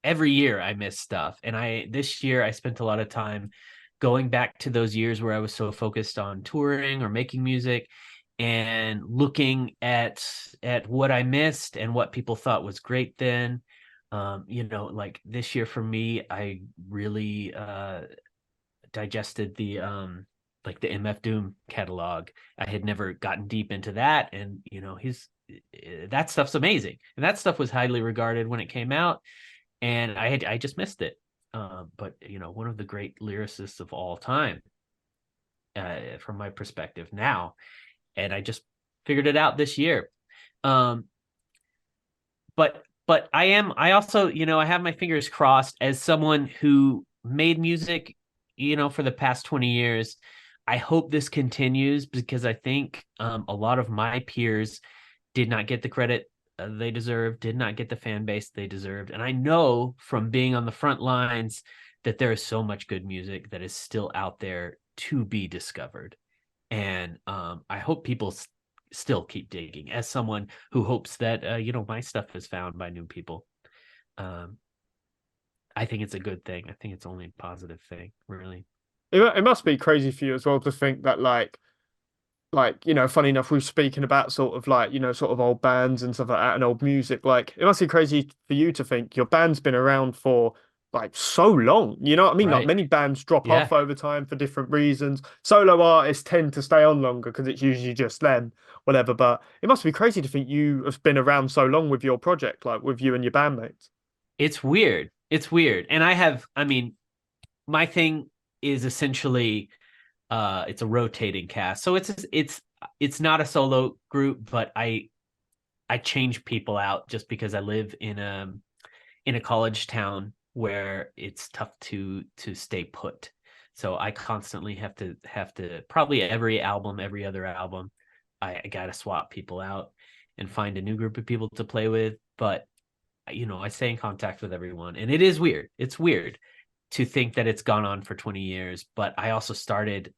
Every year I miss stuff. And I this year I spent a lot of time going back to those years where I was so focused on touring or making music and looking at what I missed and what people thought was great then. Like this year for me, I really digested the like the MF Doom catalog. I had never gotten deep into that, and his that stuff's amazing, and that stuff was highly regarded when it came out, and I just missed it. But one of the great lyricists of all time, from my perspective now, and I just figured it out this year. Um, but I also I have my fingers crossed as someone who made music for the past 20 years. I hope this continues because I think a lot of my peers did not get the credit they deserved, did not get the fan base they deserved, and I know from being on the front lines that there is so much good music that is still out there to be discovered. And I hope people still keep digging. As someone who hopes that my stuff is found by new people, um, I think it's a good thing. I think it's only a positive thing, really. It must be crazy for you as well to think that funny enough, we're speaking about sort of like, sort of old bands and stuff like that and old music. Like, it must be crazy for you to think your band's been around for like so long. You know what I mean? Like, Right? many bands drop Yeah. off over time for different reasons. Solo artists tend to stay on longer because it's usually just them, whatever. But it must be crazy to think you have been around so long with your project, like with you and your bandmates. It's weird. It's weird. And I mean, my thing is essentially it's a rotating cast. So it's not a solo group, but I change people out just because I live in a college town where it's tough to stay put. So I constantly have to probably every other album, I gotta swap people out and find a new group of people to play with. But I stay in contact with everyone, and it is weird. It's weird to think that it's gone on for 20 years, but I also started,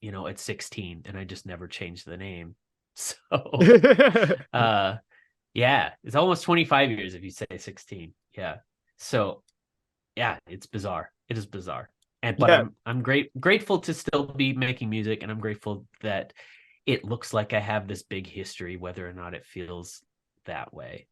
at 16, and I just never changed the name. So, uh, yeah, it's almost 25 years if you say 16. Yeah. So, yeah, it's bizarre. It is bizarre. But Yeah, I'm grateful to still be making music, and I'm grateful that it looks like I have this big history, whether or not it feels that way.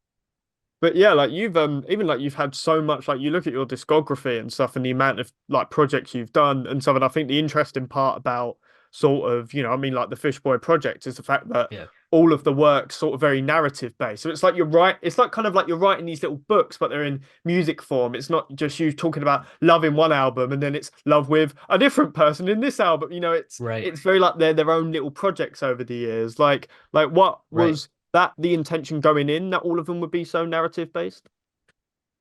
but yeah, like you've even like you've had so much, like you look at your discography and stuff and the amount of like projects you've done and stuff. And I think the interesting part about sort of, I mean, like the Fishboy project is the fact that Yeah. all of the work's sort of very narrative based. So it's like it's like kind of like you're writing these little books, but they're in music form. It's not just you talking about love in one album and then it's love with a different person in this album. It's Right. it's very like they're their own little projects over the years. Like what Right. was that the intention going in that all of them would be so narrative based?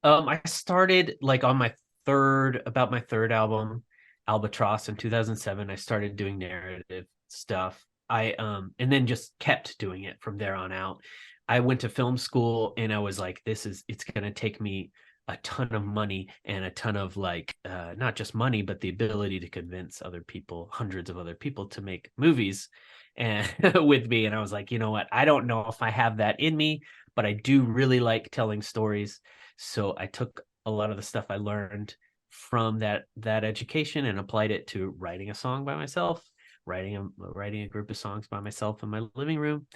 I started like on about my third album, Albatross in 2007. I started doing narrative stuff. And then just kept doing it from there on out. I went to film school and I was like, it's going to take me a ton of money and a ton of like, not just money, but the ability to convince other people, hundreds of other people to make movies and with me. And I was like, you know what? I don't know if I have that in me, but I do really like telling stories. So I took a lot of the stuff I learned from that education and applied it to writing a song by myself, writing a group of songs by myself in my living room.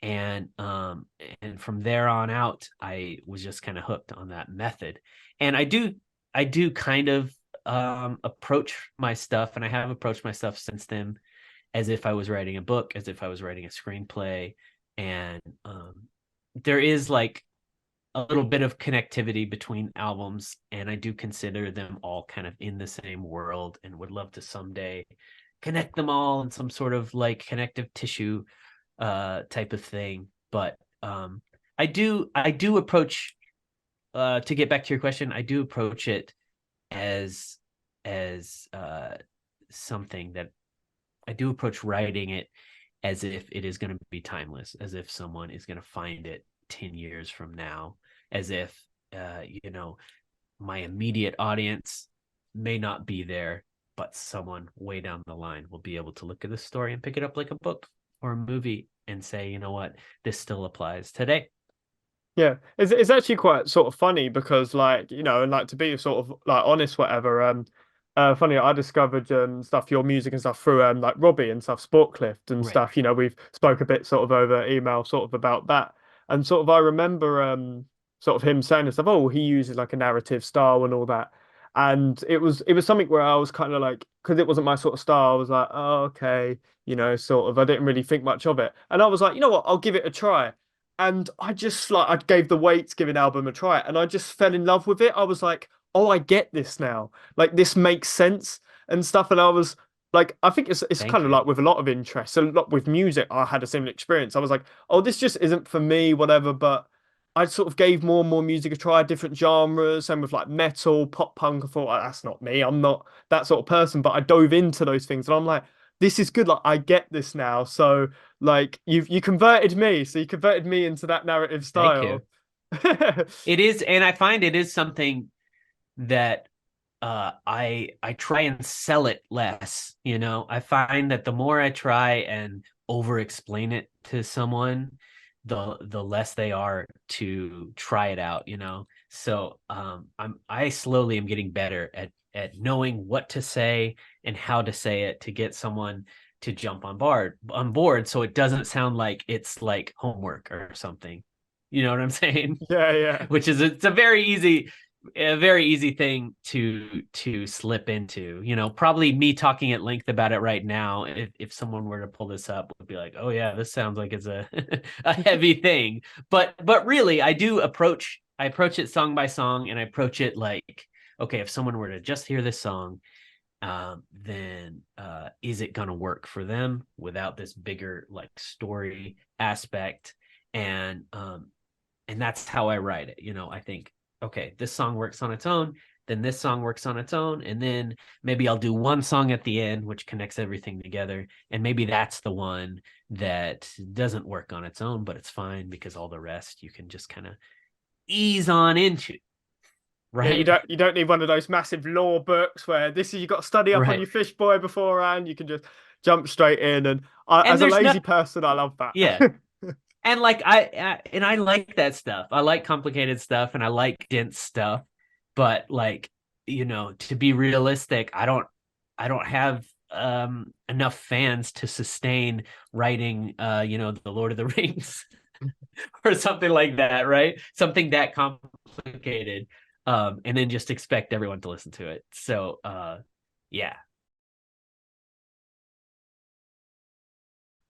And from there on out, I was just kind of hooked on that method. And I do kind of approach my stuff, and I have approached my stuff since then as if I was writing a book, as if I was writing a screenplay. And there is like a little bit of connectivity between albums, and I do consider them all kind of in the same world and would love to someday connect them all in some sort of like connective tissue type of thing. But I do approach to get back to your question, I do approach it as as something that I do approach writing it as if it is going to be timeless, as if someone is going to find it 10 years from now, as if, my immediate audience may not be there, but someone way down the line will be able to look at this story and pick it up like a book or a movie and say, you know what, this still applies today. Yeah, it's actually quite sort of funny because like and like to be sort of like honest, whatever. Funny, I discovered stuff, your music and stuff through like Robbie and stuff, Sportcliff and Right. stuff. We've spoke a bit sort of over email, sort of about that, and sort of I remember sort of him saying and stuff. Oh, he uses like a narrative style and all that, and it was something where I was kind of like because it wasn't my sort of style. I was like, oh, okay, sort of. I didn't really think much of it, and I was like, you know what, I'll give it a try. And I just like I gave the Waits Giving album a try, and I just fell in love with it. I was like, oh, I get this now. Like this makes sense and stuff. And I was like, I think it's kind Thank of you. like with a lot of interest. A lot with music, I had a similar experience. I was like, oh, this just isn't for me, whatever. But I sort of gave more and more music a try, different genres, same with like metal, pop punk. I thought, "Oh, that's not me. I'm not that sort of person." But I dove into those things, and I'm like, this is good. Like I get this now. So like you converted me, so you converted me into that narrative Thank you. style. It is, and I find it is something that I try and sell it less. I find that the more I try and over explain it to someone, the less they are to try it out. So I slowly am getting better at knowing what to say and how to say it to get someone to jump on board so it doesn't sound like it's like homework or something. You know what I'm saying? Yeah, yeah. Which is it's a very easy thing to slip into. Probably me talking at length about it right now, if someone were to pull this up, would be like, oh yeah, this sounds like it's a a heavy thing. But really, I approach it song by song, and I approach it like, okay, if someone were to just hear this song, then is it gonna work for them without this bigger like story aspect? And that's how I write it. I think, okay, this song works on its own, then this song works on its own, and then maybe I'll do one song at the end which connects everything together, and maybe that's the one that doesn't work on its own, but it's fine because all the rest you can just kind of ease on into, Yeah, you right? don't need one of those massive law books where this is you got to study up on Right. your fish boy beforehand. You can just jump straight in, and And as a there's lazy not, person, I love that. yeah. And like I like that stuff. I like complicated stuff and I like dense stuff. But like, to be realistic, I don't have enough fans to sustain writing the Lord of the Rings or something like that, right? Something that complicated. And then just expect everyone to listen to it. So yeah.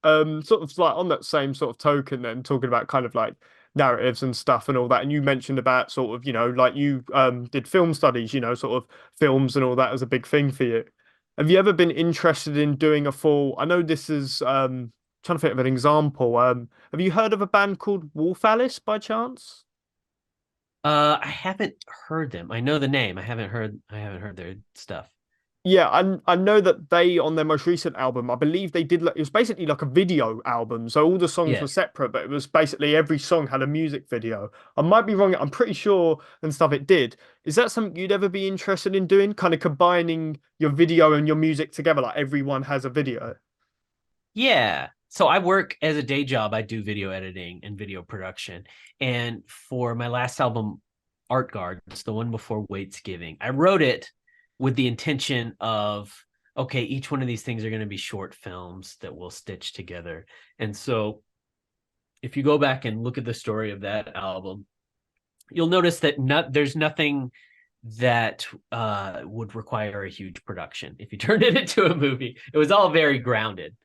Sort of like on that same sort of token, then talking about kind of like narratives and stuff and all that, and you mentioned about sort of, like you did film studies, sort of films and all that as a big thing for you. Have you ever been interested in doing a full? I know this is trying to think of an example. Have you heard of a band called Wolf Alice by chance? I haven't heard them. I know the name. I haven't heard their stuff. Yeah, I know that they on their most recent album, I believe they did like it was basically like a video album. So all the songs Yeah. were separate, but it was basically every song had a music video. I might be wrong, I'm pretty sure and stuff it did. Is that something you'd ever be interested in doing? Kind of combining your video and your music together, like everyone has a video. Yeah. So I work as a day job. I do video editing and video production. And for my last album, Art Guards, the one before Waits Giving, I wrote it with the intention of, okay, each one of these things are going to be short films that we'll stitch together. And so if you go back and look at the story of that album, you'll notice that there's nothing that would require a huge production if you turned it into a movie. It was all very grounded.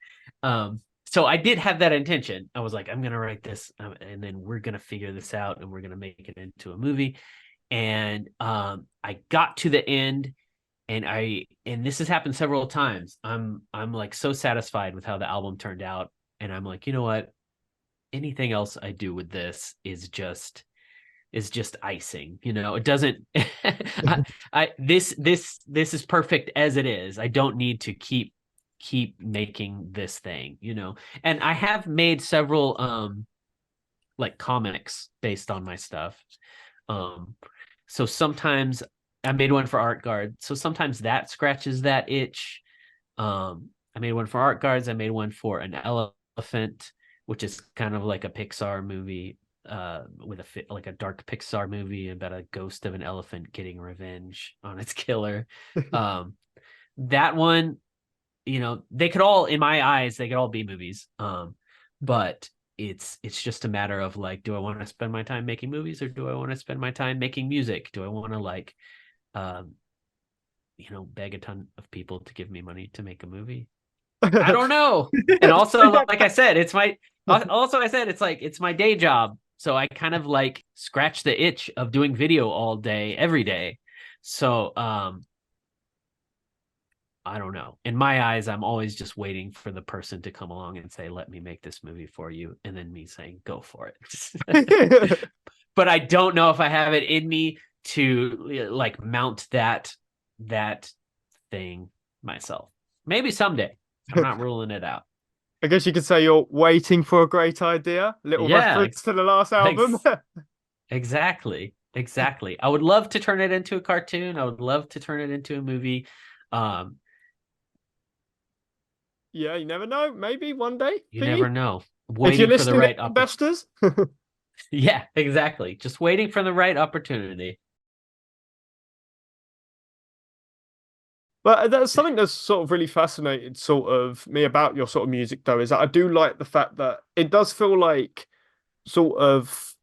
So I did have that intention. I was like, I'm gonna write this, and then we're gonna figure this out, and we're gonna make it into a movie. And I got to the end, and this has happened several times. I'm like so satisfied with how the album turned out, and I'm like, you know what? Anything else I do with this is just icing. It doesn't. This is perfect as it is. I don't need to keep making this thing. And I have made several like comics based on my stuff. um so sometimes I made one for Art Guard, so sometimes that scratches that itch. I made one for Art Guards. I made one for an elephant, which is kind of like a Pixar movie, with like a dark Pixar movie about a ghost of an elephant getting revenge on its killer. um that one, they could all, in my eyes, they could all be movies. But it's just a matter of like, do I want to spend my time making movies, or do I want to spend my time making music? Do I want to like, um, beg a ton of people to give me money to make a movie? I don't know. And also, like I said, it's my day job. So I kind of like scratch the itch of doing video all day, every day. So I don't know. In my eyes, I'm always just waiting for the person to come along and say, let me make this movie for you. And then me saying, go for it. But I don't know if I have it in me to like mount that thing myself. Maybe someday. I'm not ruling it out. I guess you could say you're waiting for a great idea. Little Yeah, reference to the last album. exactly. Exactly. I would love to turn it into a cartoon. I would love to turn it into a movie. Um, Yeah, you never know. Maybe one day you for never you. know. If you're Waiting for the listening, right opportunity. investors. Yeah, exactly. Just waiting for the right opportunity. But that's something that's sort of really fascinated sort of me about your sort of music though, is that I do like the fact that it does feel like sort of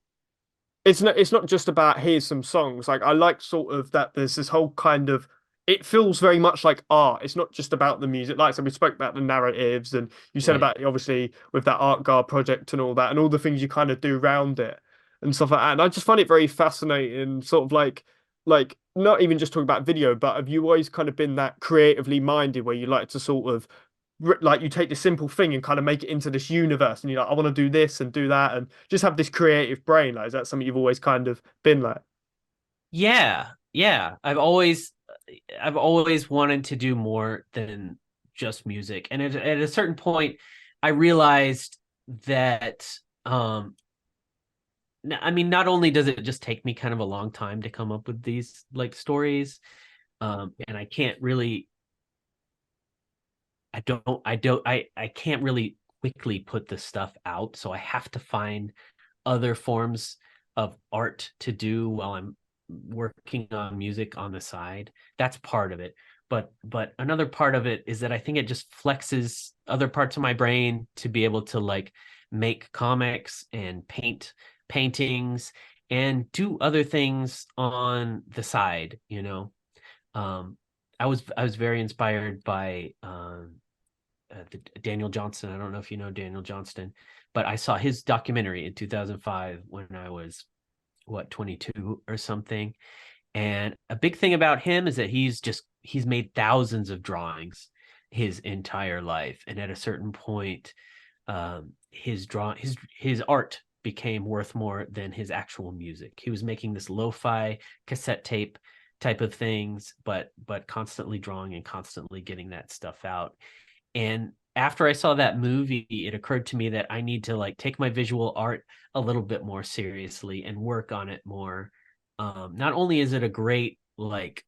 it's not just about here's some songs. Like I like sort of that there's this whole kind of it feels very much like art. It's not just about the music. Like so we spoke about the narratives and you said Right. about obviously with that art guard project and all that and all the things you kind of do around it and stuff like that. And I just find it very fascinating, sort of like not even just talking about video, but have you always kind of been that creatively minded where you like to sort of like you take this simple thing and kind of make it into this universe and you're like, I want to do this and do that and just have this creative brain. Like, is that something you've always kind of been like? Yeah. Yeah. I've always wanted to do more than just music. And at a certain point, I realized that I mean, not only does it just take me kind of a long time to come up with these like stories, and I can't really quickly put this stuff out. So I have to find other forms of art to do while I'm working on music on the side. That's part of it. But another part of it is that I think it just flexes other parts of my brain to be able to like make comics and paint paintings and do other things on the side. um I was very inspired by Daniel Johnston. I don't know if you know Daniel Johnston, but I saw his documentary in 2005 when I was, what, 22 or something. And a big thing about him is that he's made thousands of drawings his entire life. And at a certain point, his art became worth more than his actual music. He was making this lo-fi cassette tape type of things, but constantly drawing and constantly getting that stuff out. And after I saw that movie, it occurred to me that I need to like take my visual art a little bit more seriously and work on it more. Not only is it a great like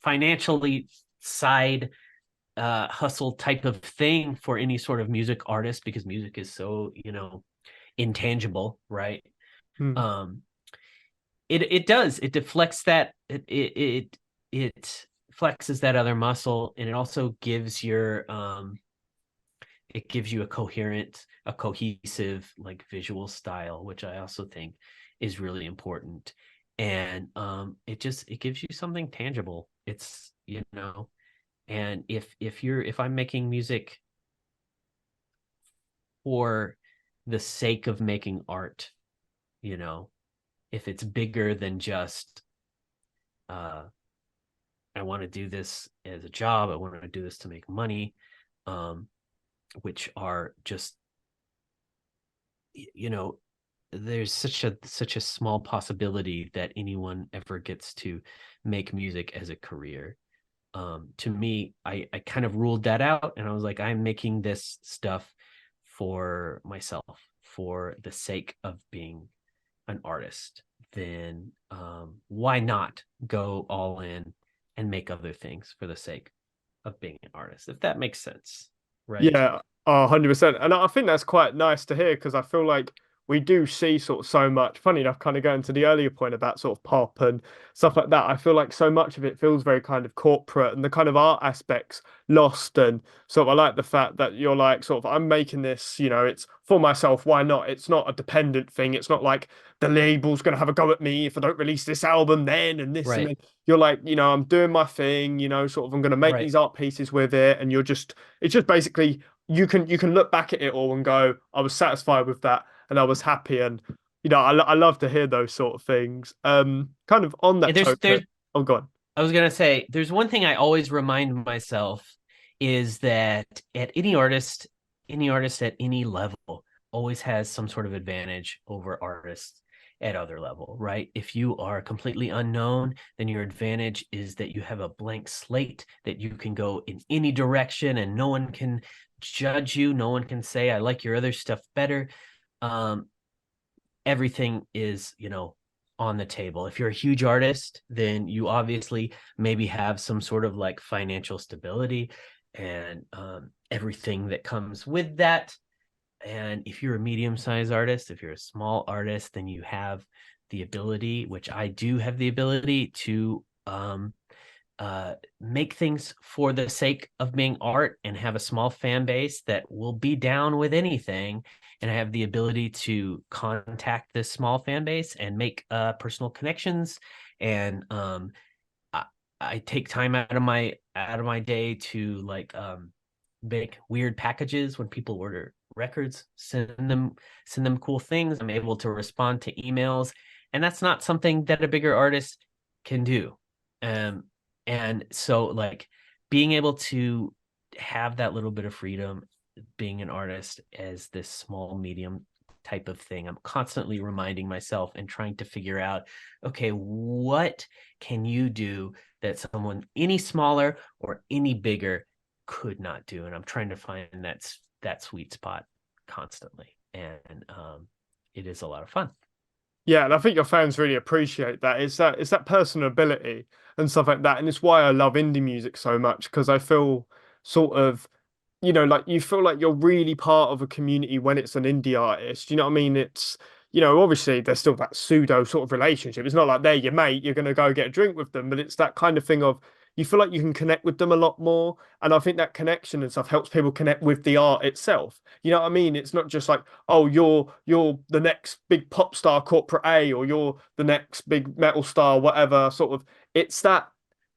financially side hustle type of thing for any sort of music artist, because music is so, intangible, right? Hmm. um it deflects that, it flexes that other muscle, and it also gives your it gives you a cohesive like visual style, which I also think is really important. And it gives you something tangible. It's, and if I'm making music for the sake of making art, you know, if it's bigger than just uh I want to do this as a job, I want to do this to make money, um which are just, you know, there's such a small possibility that anyone ever gets to make music as a career. To me, I kind of ruled that out, and I was like, I'm making this stuff for myself, for the sake of being an artist. Then why not go all in and make other things for the sake of being an artist, if that makes sense, right? Yeah, 100%. And I think that's quite nice to hear because I feel like we do see sort of so much. Funny enough, kind of going to the earlier point about sort of pop and stuff like that. I feel like so much of it feels very kind of corporate and the kind of art aspects lost. And sort of I like the fact that you're like, sort of, I'm making this, it's for myself. Why not? It's not a dependent thing. It's not like the label's going to have a go at me if I don't release this album then and this and Right, then. You're like, I'm doing my thing, sort of I'm going to make right. these art pieces with it. And it's just basically you can look back at it all and go, I was satisfied with that and I was happy. And I love to hear those sort of things. Kind of on that There's token. Oh God. I was gonna say, there's one thing I always remind myself is that at any artist at any level always has some sort of advantage over artists at other level, right? If you are completely unknown, then your advantage is that you have a blank slate, that you can go in any direction and no one can judge you. No one can say, I like your other stuff better. Um, Everything is, on the table. If you're a huge artist, then you obviously maybe have some sort of like financial stability and everything that comes with that. And if you're a medium-sized artist, if you're a small artist, then you have the ability, which I do have the ability, to make things for the sake of being art and have a small fan base that will be down with anything. And I have the ability to contact this small fan base and make personal connections. And I, I take time out of my day to like make weird packages when people order records, send them cool things. I'm able to respond to emails, and that's not something that a bigger artist can do. Um, and so like being able to have that little bit of freedom, being an artist as this small medium type of thing, I'm constantly reminding myself and trying to figure out, okay, what can you do that someone any smaller or any bigger could not do? And I'm trying to find that sweet spot constantly, and it is a lot of fun. Yeah, and I think your fans really appreciate that. It's that personal ability and stuff like that. And it's why I love indie music so much because I feel sort of like you feel like you're really part of a community when it's an indie artist. You know what I mean? It's, obviously there's still that pseudo sort of relationship. It's not like they're your mate, you're going to go get a drink with them, but it's that kind of thing of you feel like you can connect with them a lot more. And I think that connection and stuff helps people connect with the art itself. You know what I mean? It's not just like, oh, you're the next big pop star corporate A or you're the next big metal star, whatever sort of. It's that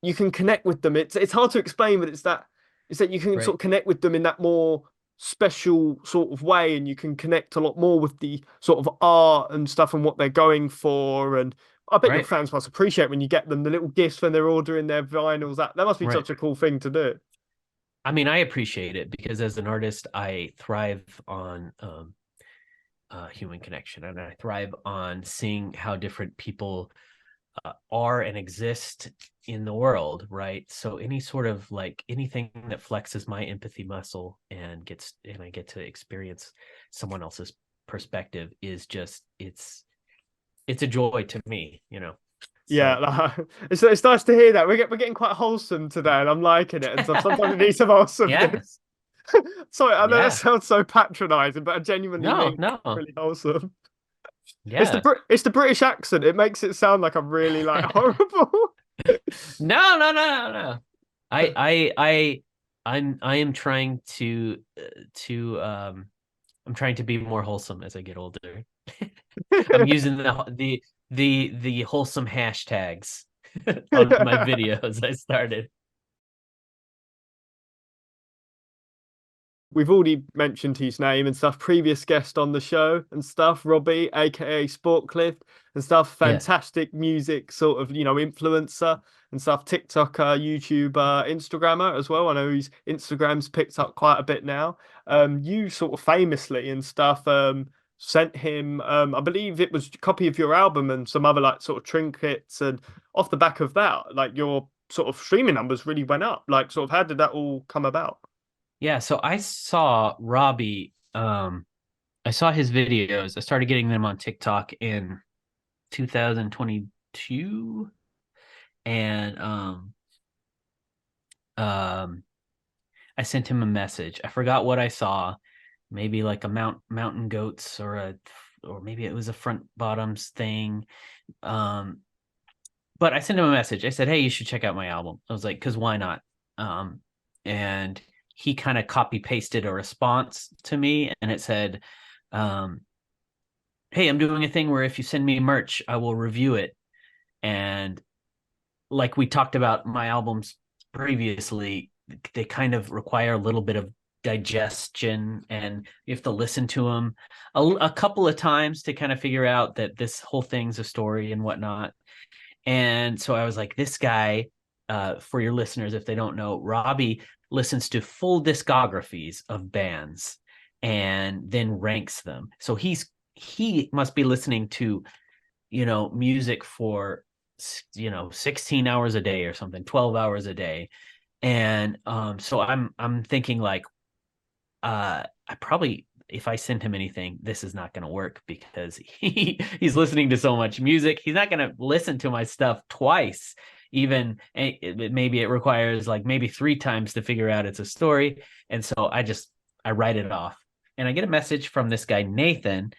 you can connect with them. It's hard to explain, but it's that is that you can sort Right. of connect with them in that more special sort of way, and you can connect a lot more with the sort of art and stuff and what they're going for. And I bet your Right. fans must appreciate when you get them the little gifts when they're ordering their vinyls. That must be Right. such a cool thing to do. I mean, I appreciate it because as an artist, I thrive on human connection, and I thrive on seeing how different people are and exist in the world, right? So any sort of like anything that flexes my empathy muscle and I get to experience someone else's perspective is just it's a joy to me, you know. Yeah, So it's nice to hear that. We're getting quite wholesome today, and I'm liking it. And so sometimes we need some yeah, wholesomeness. Sorry, I know that yeah. sounds so patronizing, but I genuinely No, mean no. really wholesome. Yeah. It's the British accent. It makes it sound like I'm really like horrible. No, no, no, no, no. I am trying to I'm trying to be more wholesome as I get older. I'm using the wholesome hashtags on my videos I started. We've already mentioned his name and stuff. Previous guest on the show and stuff, Robbie, aka Sportcliff and stuff. Yeah. Fantastic music, sort of influencer and stuff. TikToker, YouTuber, Instagrammer as well. I know his Instagram's picked up quite a bit now. You sort of famously and stuff. Sent him, I believe it was a copy of your album and some other like sort of trinkets, and off the back of that, like your sort of streaming numbers really went up. Like, sort of, how did that all come about? Yeah, so I saw Robbie I saw his videos. I started getting them on TikTok in 2022 and um I sent him a message. I forgot what I saw. Maybe like a mountain goats or maybe it was a front bottoms thing. Um but I sent him a message. I said, "Hey, you should check out my album." I was like, "Cause why not?" Um and he kind of copy pasted a response to me and it said, um, "Hey, I'm doing a thing where if you send me merch, I will review it." And like we talked about my albums previously, they kind of require a little bit of digestion and you have to listen to them a couple of times to kind of figure out that this whole thing's a story and whatnot. And so I was like, this guy, for your listeners, if they don't know, Robbie listens to full discographies of bands and then ranks them. So he must be listening to, music for 16 hours a day or something, 12 hours a day. And so I'm thinking like I probably if I send him anything, this is not going to work because he's listening to so much music. He's not going to listen to my stuff twice. Even maybe it requires like maybe 3 times to figure out it's a story. And so I write it off. And I get a message from this guy Nathan,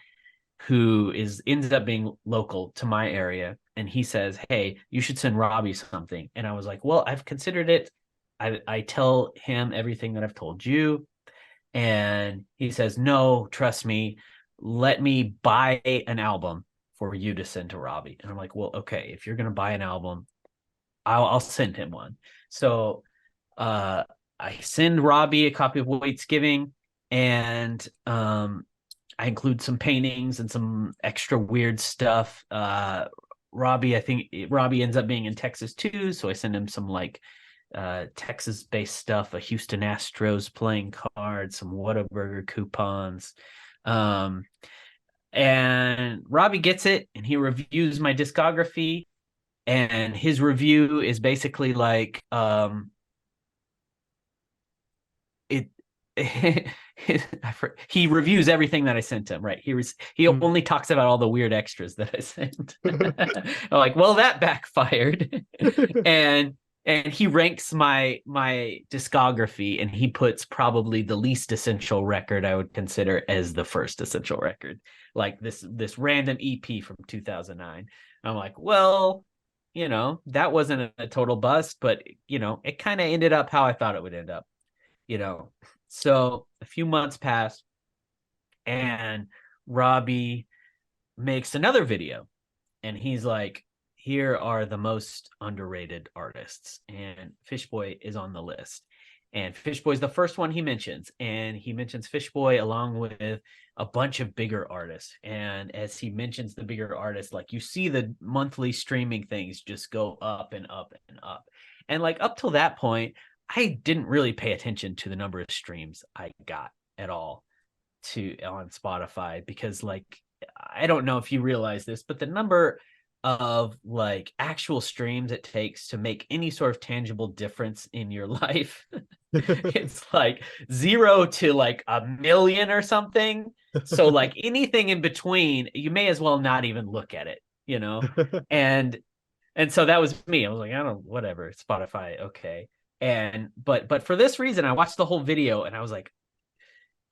who is ends up being local to my area, and he says, "Hey, you should send Robbie something." And I was like, "Well, I've considered it." I tell him everything that I've told you, and he says, "No, trust me, let me buy an album for you to send to Robbie." And I'm like, "Well, okay, if you're gonna buy an album, I'll send him one." So uh, I send Robbie a copy of Waits Giving, and I include some paintings and some extra weird stuff. I think Robbie ends up being in Texas too, so I send him some like Texas based stuff, a Houston Astros playing card, some Whataburger coupons. Um, and Robbie gets it and he reviews my discography. And his review is basically like, it he reviews everything that I sent him, right? He Mm. only talks about all the weird extras that I sent. I'm like, well, that backfired. and and he ranks my discography and he puts probably the least essential record I would consider as the first essential record, like this random EP from 2009. I'm like, well, that wasn't a total bust, but it kind of ended up how I thought it would end up, you know. So a few months passed and Robbie makes another video and he's like, "Here are the most underrated artists." And Fishboy is on the list. And Fishboy's the first one he mentions, and he mentions Fishboy along with a bunch of bigger artists. And as he mentions the bigger artists, like you see the monthly streaming things just go up and up and up. And like up till that point, I didn't really pay attention to the number of streams I got at all to on Spotify, because like I don't know if you realize this, but the number of like actual streams it takes to make any sort of tangible difference in your life, it's like 0 to like 1 million or something. So like anything in between, you may as well not even look at it, you know? And so that was me. I was like, I don't, whatever, Spotify, okay. And but for this reason, I watched the whole video and I was like,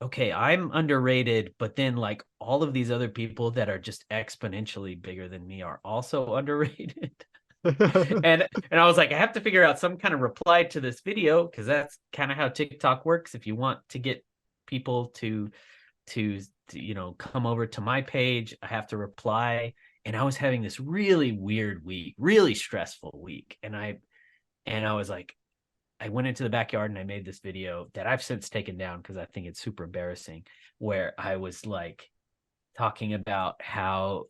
okay, I'm underrated, but then like all of these other people that are just exponentially bigger than me are also underrated. and I was like, I have to figure out some kind of reply to this video, because that's kind of how TikTok works. If you want to get people to come over to my page, I have to reply. And I was having this really weird week, really stressful week, and I was like, I went into the backyard and I made this video that I've since taken down because I think it's super embarrassing, where I was like talking about how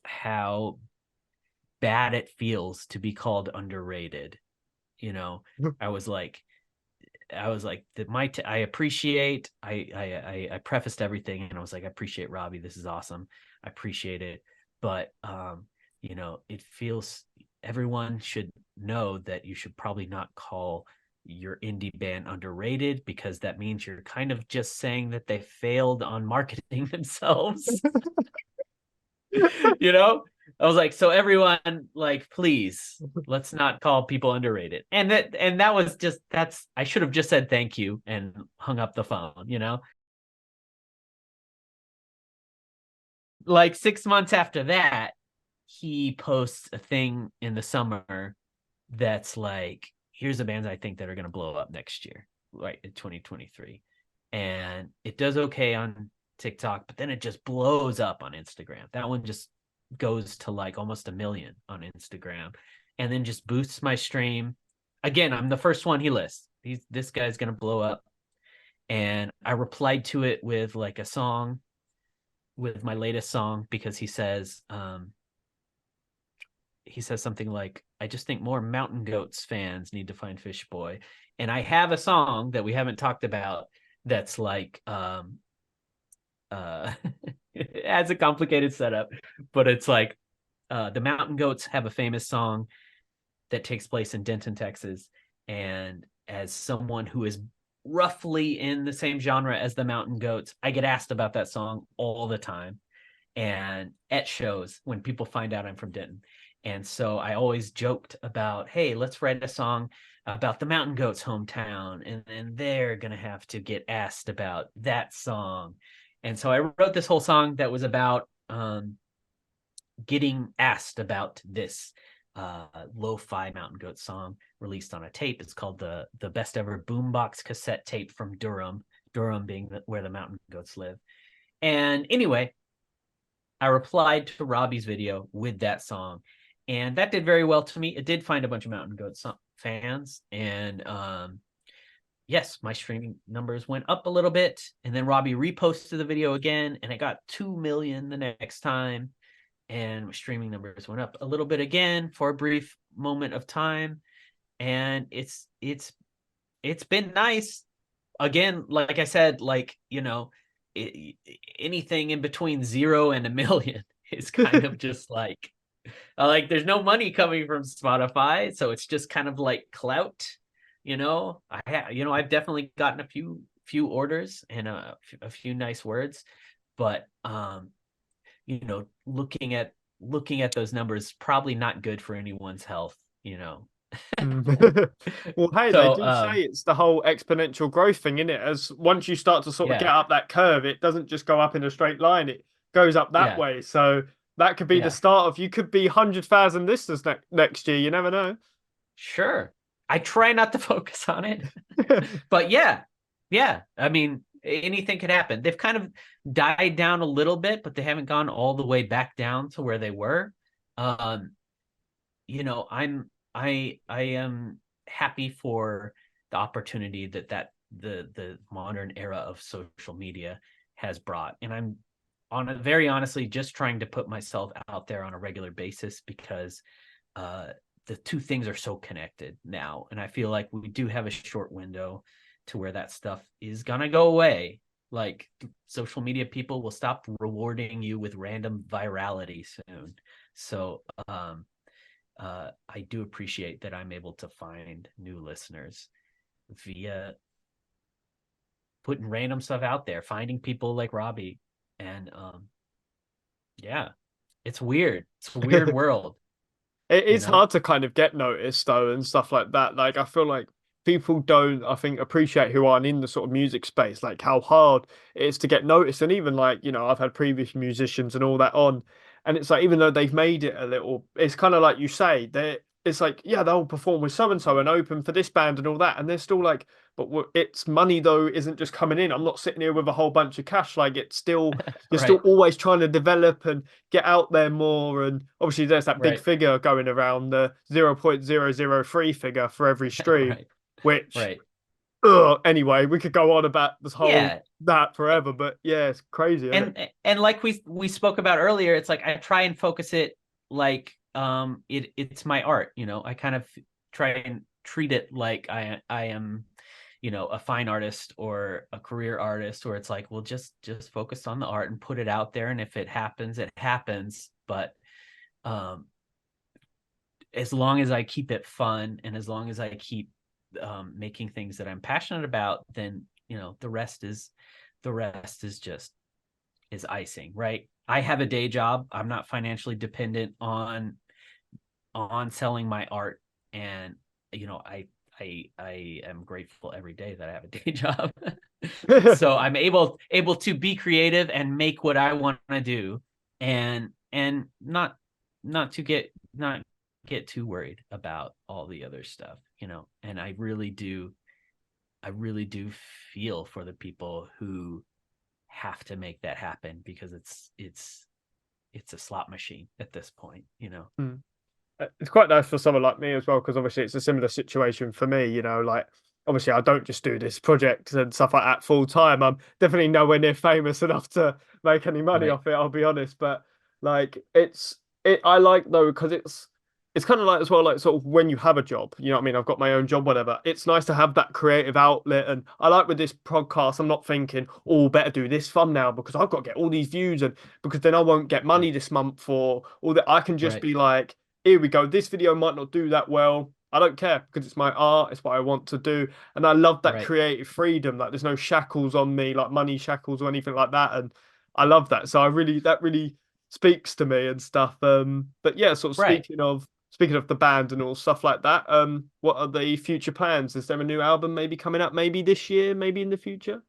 bad it feels to be called underrated. You know, I was like that I appreciate, I prefaced everything and I was like, I appreciate Robbie, this is awesome, I appreciate it, but it feels, everyone should know that you should probably not call your indie band underrated, because that means you're kind of just saying that they failed on marketing themselves. you know I was like, so everyone, like, please, let's not call people underrated. And that was just, that's, I should have just said thank you and hung up the phone. Like 6 months after that, he posts a thing in the summer that's like, here's the bands I think that are going to blow up next year, right, in 2023. And it does okay on TikTok, but then it just blows up on Instagram. That one just goes to like almost 1 million on Instagram, and then just boosts my stream. Again, I'm the first one he lists. This guy's going to blow up. And I replied to it with like a song, with my latest song, because he says something like, I just think more Mountain Goats fans need to find Fishboy. And I have a song that we haven't talked about that's like it has a complicated setup, but it's like the Mountain Goats have a famous song that takes place in Denton, Texas. And as someone who is roughly in the same genre as the Mountain Goats, I get asked about that song all the time, and at shows when people find out I'm from Denton. And so I always joked about, hey, let's write a song about the Mountain Goats' hometown, and then they're going to have to get asked about that song. And so I wrote this whole song that was about getting asked about this lo-fi Mountain Goat song released on a tape. It's called the Best Ever Boombox cassette tape from Durham being where the Mountain Goats live. And anyway, I replied to Robbie's video with that song, and that did very well to me. It did find a bunch of Mountain Goat fans, and yes, my streaming numbers went up a little bit. And then Robbie reposted the video again, and it got 2 million the next time, and my streaming numbers went up a little bit again for a brief moment of time. And it's been nice. Again, like I said, like, anything in between 0 and 1 million is kind of just like there's no money coming from Spotify, so it's just kind of like clout. I've definitely gotten a few orders and a few nice words, but looking at those numbers, probably not good for anyone's health. Well, hey, they So do say it's the whole exponential growth thing, isn't it? As once you start to sort of get yeah, up that curve, it doesn't just go up in a straight line, it goes up that yeah, way. So that could be the yeah, start of, you could be 100,000 listeners next year. You never know. sure. I try not to focus on it, but yeah. I mean, anything could happen. They've kind of died down a little bit, but they haven't gone all the way back down to where they were. I am happy for the opportunity the modern era of social media has brought. And I'm very honestly just trying to put myself out there on a regular basis, because the two things are so connected now. And I feel like we do have a short window to where that stuff is gonna go away. Like, social media people will stop rewarding you with random virality soon. So I do appreciate that I'm able to find new listeners via putting random stuff out there, finding people like Robbie. And yeah, it's weird. It's a weird world, It you is know? hard to kind of get noticed though and stuff like that. Like I feel like people don't, I think, appreciate who aren't in the sort of music space, like how hard it is to get noticed. And even like, I've had previous musicians and all that on, and it's like even though they've made it a little, it's kind of like you say, they it's like, yeah, they'll perform with so and so and open for this band and all that, and they're still like, but it's money though isn't just coming in. I'm not sitting here with a whole bunch of cash. Like it's still, you're still Right, always trying to develop and get out there more. And obviously, there's that big right, figure going around, the 0.003 figure for every stream, right, which, right. anyway, we could go on about this whole Yeah. that forever. But yeah, it's crazy, isn't it? And like we spoke about earlier, it's like I try and focus it like it's my art, I kind of try and treat it like I am, a fine artist or a career artist, where it's like, well, just focus on the art and put it out there, and if it happens, it happens. But um as long as I keep it fun, and as long as I keep making things that I'm passionate about, then the rest is just is icing, right? I have a day job. I'm not financially dependent on selling my art, and I am grateful every day that I have a day job. So I'm able to be creative and make what I want to do, and not get too worried about all the other stuff. And I really do feel for the people who have to make that happen, because it's a slot machine at this point. Hmm. It's quite nice for someone like me as well, because obviously it's a similar situation for me, like obviously I don't just do this project and stuff like that full time. I'm definitely nowhere near famous enough to make any money Right, off it, I'll be honest. But like I like though, because it's kind of like as well, like sort of when you have a job, you know what I mean? I've got my own job, whatever. It's nice to have that creative outlet. And I like with this podcast, I'm not thinking, oh, better do this thumbnail because I've got to get all these views, and because then I won't get money right, this month for all that. I can just right, be like, here we go. This video might not do that well. I don't care because it's my art. It's what I want to do. And I love that right, creative freedom. Like there's no shackles on me, like money shackles or anything like that. And I love that. So that really speaks to me and stuff. But yeah, sort of right. speaking of the band and all stuff like that, what are the future plans? Is there a new album maybe coming up maybe this year, maybe in the future?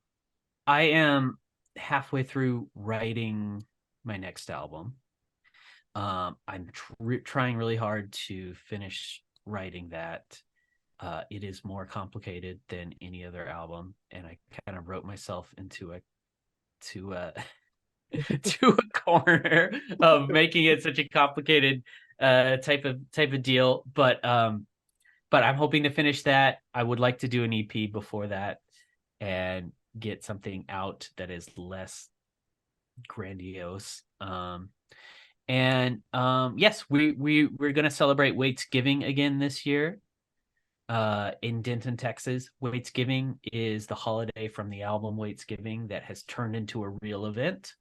I am halfway through writing my next album. I'm trying really hard to finish writing that. It is more complicated than any other album, and I kind of wrote myself into a to a to a corner of making it such a complicated type of deal. But I'm hoping to finish that. I would like to do an EP before that and get something out that is less grandiose. And yes, we're gonna celebrate Waitsgiving again this year. In Denton, Texas. Waitsgiving is the holiday from the album Waitsgiving that has turned into a real event.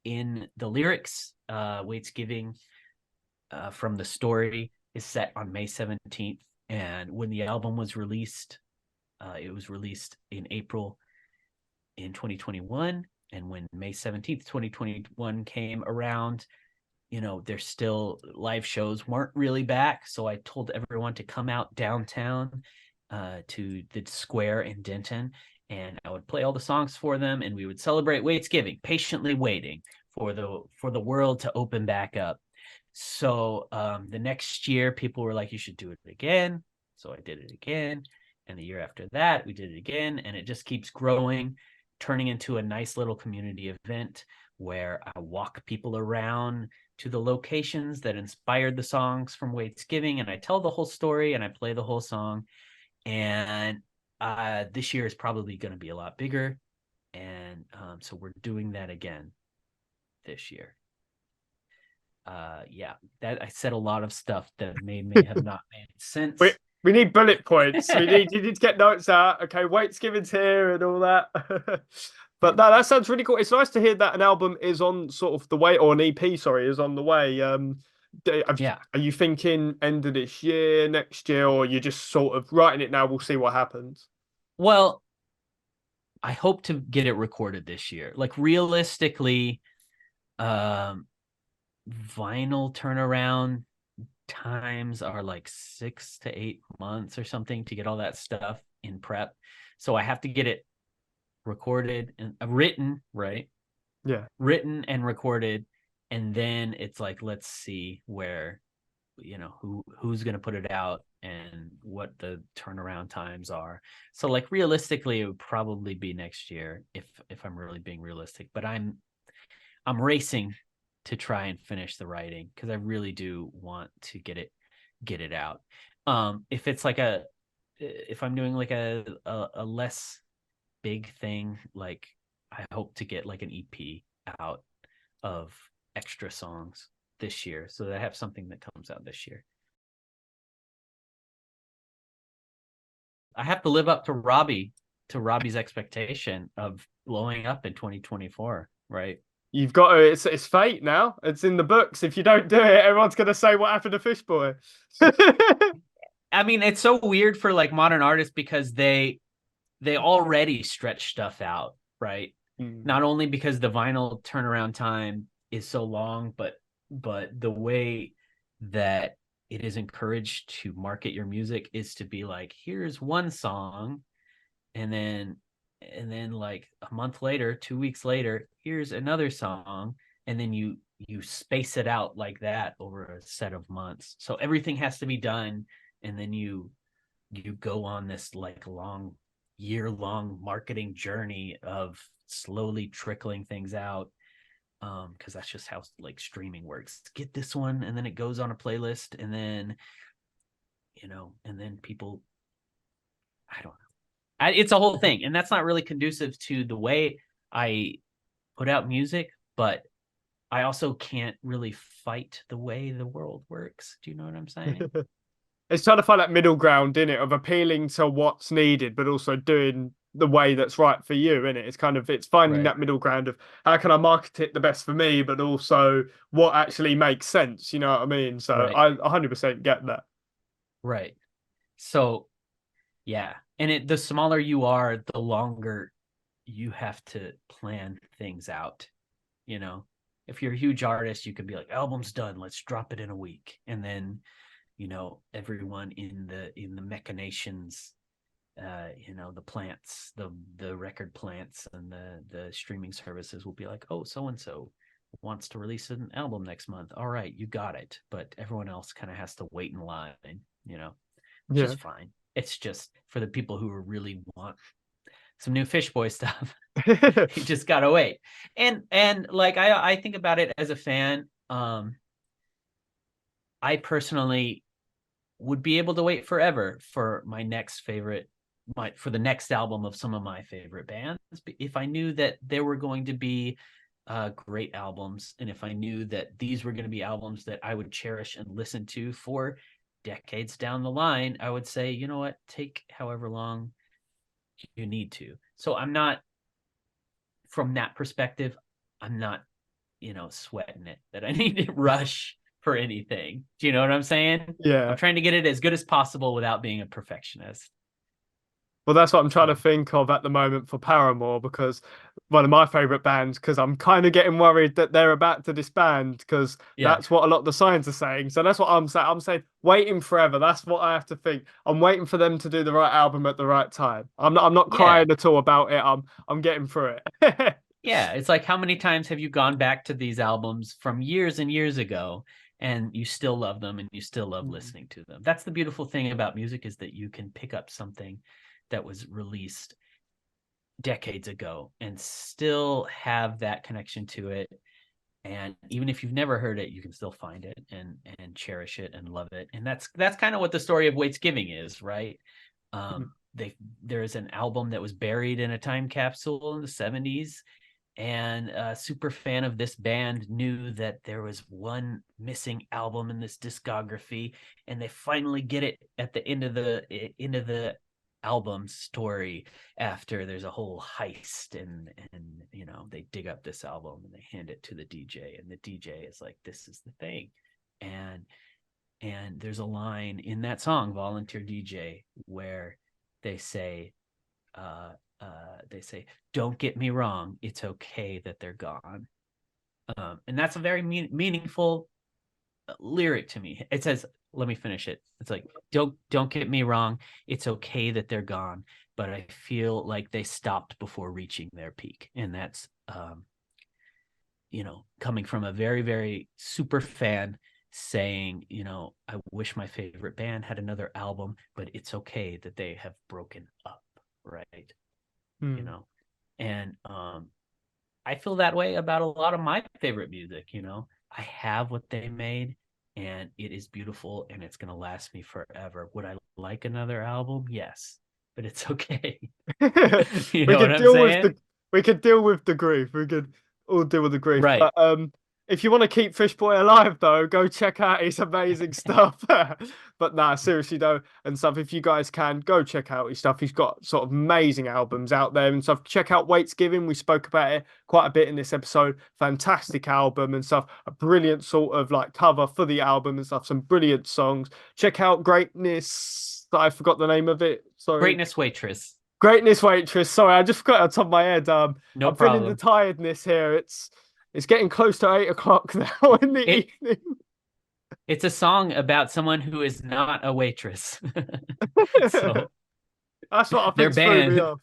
In the lyrics, Waitsgiving from the story is set on May 17th. And when the album was released, it was released in April in 2021. And when May 17th, 2021 came around, there's still live shows weren't really back. So I told everyone to come out downtown to the square in Denton, and I would play all the songs for them, and we would celebrate Waitsgiving, patiently waiting for the world to open back up. So the next year, people were like, "You should do it again." So I did it again, and the year after that, we did it again, and it just keeps growing, turning into a nice little community event where I walk people around to the locations that inspired the songs from Waitsgiving, and I tell the whole story and I play the whole song. And this year is probably going to be a lot bigger, and so we're doing that again this year. Yeah, that I said a lot of stuff that may have not made We sense. we need bullet points. You need to get notes out. Okay, weights given's here and all that. But no, that sounds really cool. It's nice to hear that an album is on sort of the way, or an EP, sorry, is on the way. Yeah. Are you thinking end of this year, next year, or you're just sort of writing it now? We'll see what happens. Well, I hope to get it recorded this year. Like realistically, um, vinyl turnaround times are like 6 to 8 months or something to get all that stuff in prep. So I have to get it recorded and written, right? Yeah. Written and recorded. And then it's like, let's see where, who's going to put it out and what the turnaround times are. So like realistically, it would probably be next year if I'm really being realistic. But I'm racing to try and finish the writing because I really do want to get it out. If it's like if I'm doing like a less big thing, like I hope to get like an EP out of extra songs this year so that I have something that comes out this year. I have to live up to Robbie's expectation of blowing up in 2024, right? You've got to, it's fate now. It's in the books. If you don't do it, everyone's gonna say what happened to Fishboy. I mean, it's so weird for like modern artists because they already stretch stuff out, right? Not only because the vinyl turnaround time is so long, but the way that it is encouraged to market your music is to be like, here's one song, and then like a month later, 2 weeks later, here's another song, and then you space it out like that over a set of months. So everything has to be done, and then you go on this like year-long marketing journey of slowly trickling things out, because that's just how like streaming works. Get this one, and then it goes on a playlist, and then and then people, I don't know. It's a whole thing, and that's not really conducive to the way I put out music, but I also can't really fight the way the world works. Do you know what I'm saying? It's trying to find that middle ground in it of appealing to what's needed, but also doing the way that's right for you, in it. It's finding Right. that middle ground of how can I market it the best for me, but also what actually makes sense. You know what I mean? So Right. I 100% get that. Right. So yeah, and the smaller you are, the longer you have to plan things out. You know, if you're a huge artist, you could be like, album's done, let's drop it in a week, and then everyone in the machinations, the plants, the record plants, and the streaming services will be like, oh, so and so wants to release an album next month. All right, you got it. But everyone else kind of has to wait in line, which is Yeah. fine. It's just for the people who really want some new Fishboy stuff. You just gotta wait. And like I think about it as a fan. I personally would be able to wait forever for for the next album of some of my favorite bands if I knew that there were going to be great albums, and if I knew that these were going to be albums that I would cherish and listen to for decades down the line. I would say, you know what, take however long you need to. So I'm not, from that perspective, I'm not, sweating it that I need to rush for anything. Do you know what I'm saying? I'm Yeah. trying to get it as good as possible without being a perfectionist. Well, that's what I'm trying to So, think of at the moment for Paramore, because one of my favorite bands, because I'm kind of getting worried that they're about to disband, because yeah. that's what a lot of the signs are saying. So that's what I'm saying. I'm saying waiting forever. That's what I have to think. I'm waiting for them to do the right album at the right time. I'm not Yeah. crying at all about it. I'm getting through it. Yeah. It's like, how many times have you gone back to these albums from years and years ago and you still love them and you still love listening to them? That's the beautiful thing about music, is that you can pick up something that was released decades ago and still have that connection to it. And even if you've never heard it, you can still find it and cherish it and love it. And that's kind of what the story of Waits Giving is, right? there's an album that was buried in a time capsule in the 70s, and a super fan of this band knew that there was one missing album in this discography, and they finally get it at the end of the album story, after there's a whole heist, and they dig up this album and they hand it to the DJ, and the DJ is like, this is the thing. And there's a line in that song, Volunteer DJ, where they say, don't get me wrong, it's okay that they're gone. And that's a very meaningful lyric to me. It says, let me finish it. It's like, don't get me wrong, it's okay that they're gone, but I feel like they stopped before reaching their peak. And that's coming from a very, very super fan saying, I wish my favorite band had another album, but it's okay that they have broken up, right? And I feel that way about a lot of my favorite music. I have what they made, and it is beautiful, and it's going to last me forever. Would I like another album? Yes, but it's okay. You know what I'm saying? We could deal with the grief. We could all deal with the grief. Right. But if you want to keep Fishboy alive, though, go check out his amazing stuff. But nah, seriously though, and stuff. If you guys can, go check out his stuff. He's got sort of amazing albums out there and stuff. Check out Wait's Giving. We spoke about it quite a bit in this episode. Fantastic album and stuff. A brilliant sort of like cover for the album and stuff. Some brilliant songs. Check out Greatness. I forgot the name of it. Sorry. Greatness Waitress. Greatness Waitress. Sorry, I just forgot it on top of my head. No I'm problem. feeling the tiredness here. It's getting close to 8 o'clock now in the evening. It's a song about someone who is not a waitress. So that's what I think threw me off.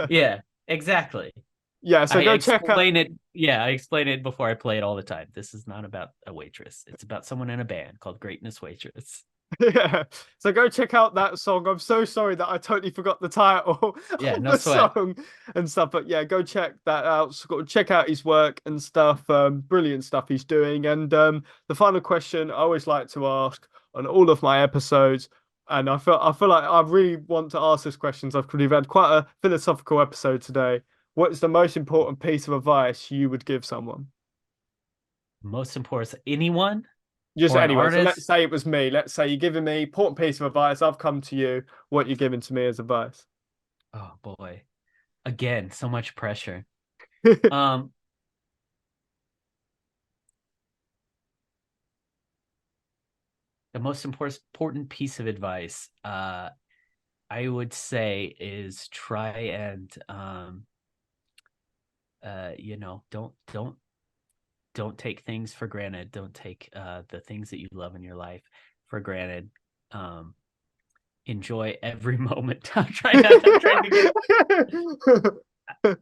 Yeah, exactly. Yeah, so go check out it. Yeah, I explain it before I play it all the time. This is not about a waitress. It's about someone in a band called Greatness Waitress. Yeah, so go check out that song. I'm so sorry that I totally forgot the title of the song and stuff, but yeah, go check that out. So check out his work and stuff. Brilliant stuff he's doing. And the final question I always like to ask on all of my episodes, and I feel like I really want to ask this question. Because we've had quite a philosophical episode today. What is the most important piece of advice you would give someone? Most important, anyone? Just anyway, so let's say it was me. Let's say you're giving me important piece of advice. I've come to you. What you're giving to me as advice? Oh boy, again, so much pressure. The most important piece of advice, I would say, is try and don't take things for granted. Don't take the things that you love in your life for granted. Enjoy every moment. I'm trying to get...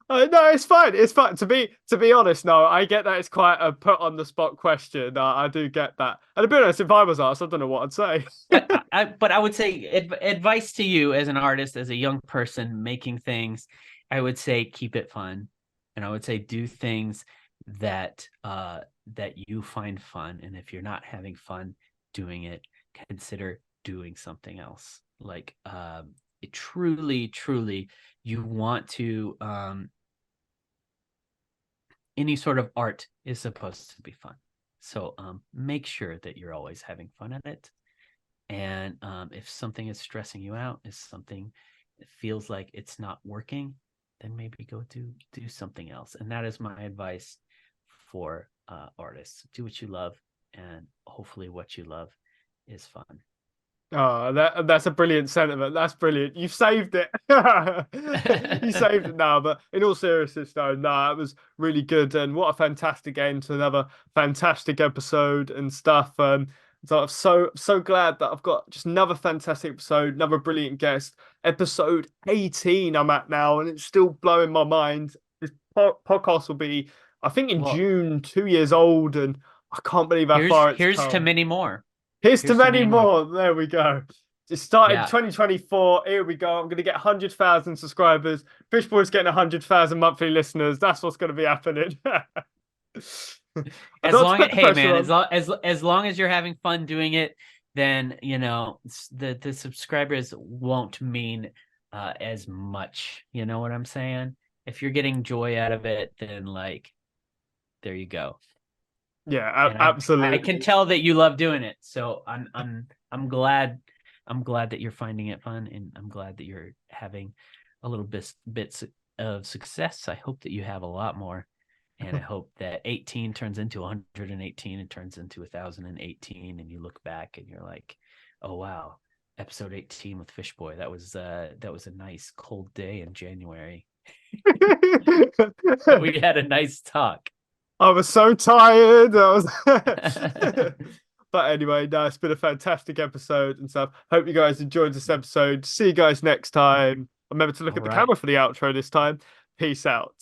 No, it's fine. It's fine. To be honest, no, I get that it's quite a put on the spot question. I do get that. And to be honest, if I was asked, I don't know what I'd say. But I would say advice to you as an artist, as a young person making things, I would say keep it fun, and I would say do things that you find fun. And if you're not having fun doing it, consider doing something else. Like it truly you want to any sort of art is supposed to be fun, so make sure that you're always having fun at it. And if something is stressing you out, if something feels like it's not working, then maybe go do something else. And that is my advice for artists. Do what you love, and hopefully what you love is fun. Oh, that's a brilliant sentiment. That's brilliant. You've saved it. You saved it now. But in all seriousness, though, it was really good. And what a fantastic end to another fantastic episode and stuff. So I'm so glad that I've got just another fantastic episode, another brilliant guest. Episode 18 I'm at now, and it's still blowing my mind. This podcast will be, I think, in June, 2 years old, and I can't believe how far it's come. Here's to many more. Here's to many more. There we go. It started 2024. Here we go. I'm going to get 100,000 subscribers. Fishboy's getting 100,000 monthly listeners. That's what's going to be happening. As long as you're having fun doing it, then the subscribers won't mean as much. You know what I'm saying? If you're getting joy out of it, then like there you go. Yeah, And I can absolutely. tell that you love doing it. So I'm glad that you're finding it fun, and I'm glad that you're having a little bits of success. I hope that you have a lot more, and I hope that 18 turns into 118 and turns into 1018, and you look back and you're like, oh wow, episode 18 with Fishboy. That was a nice cold day in January. We had a nice talk. I was so tired. But anyway, no, it's been a fantastic episode and stuff. Hope you guys enjoyed this episode. See you guys next time. Remember to look All at the right. camera for the outro this time. Peace out.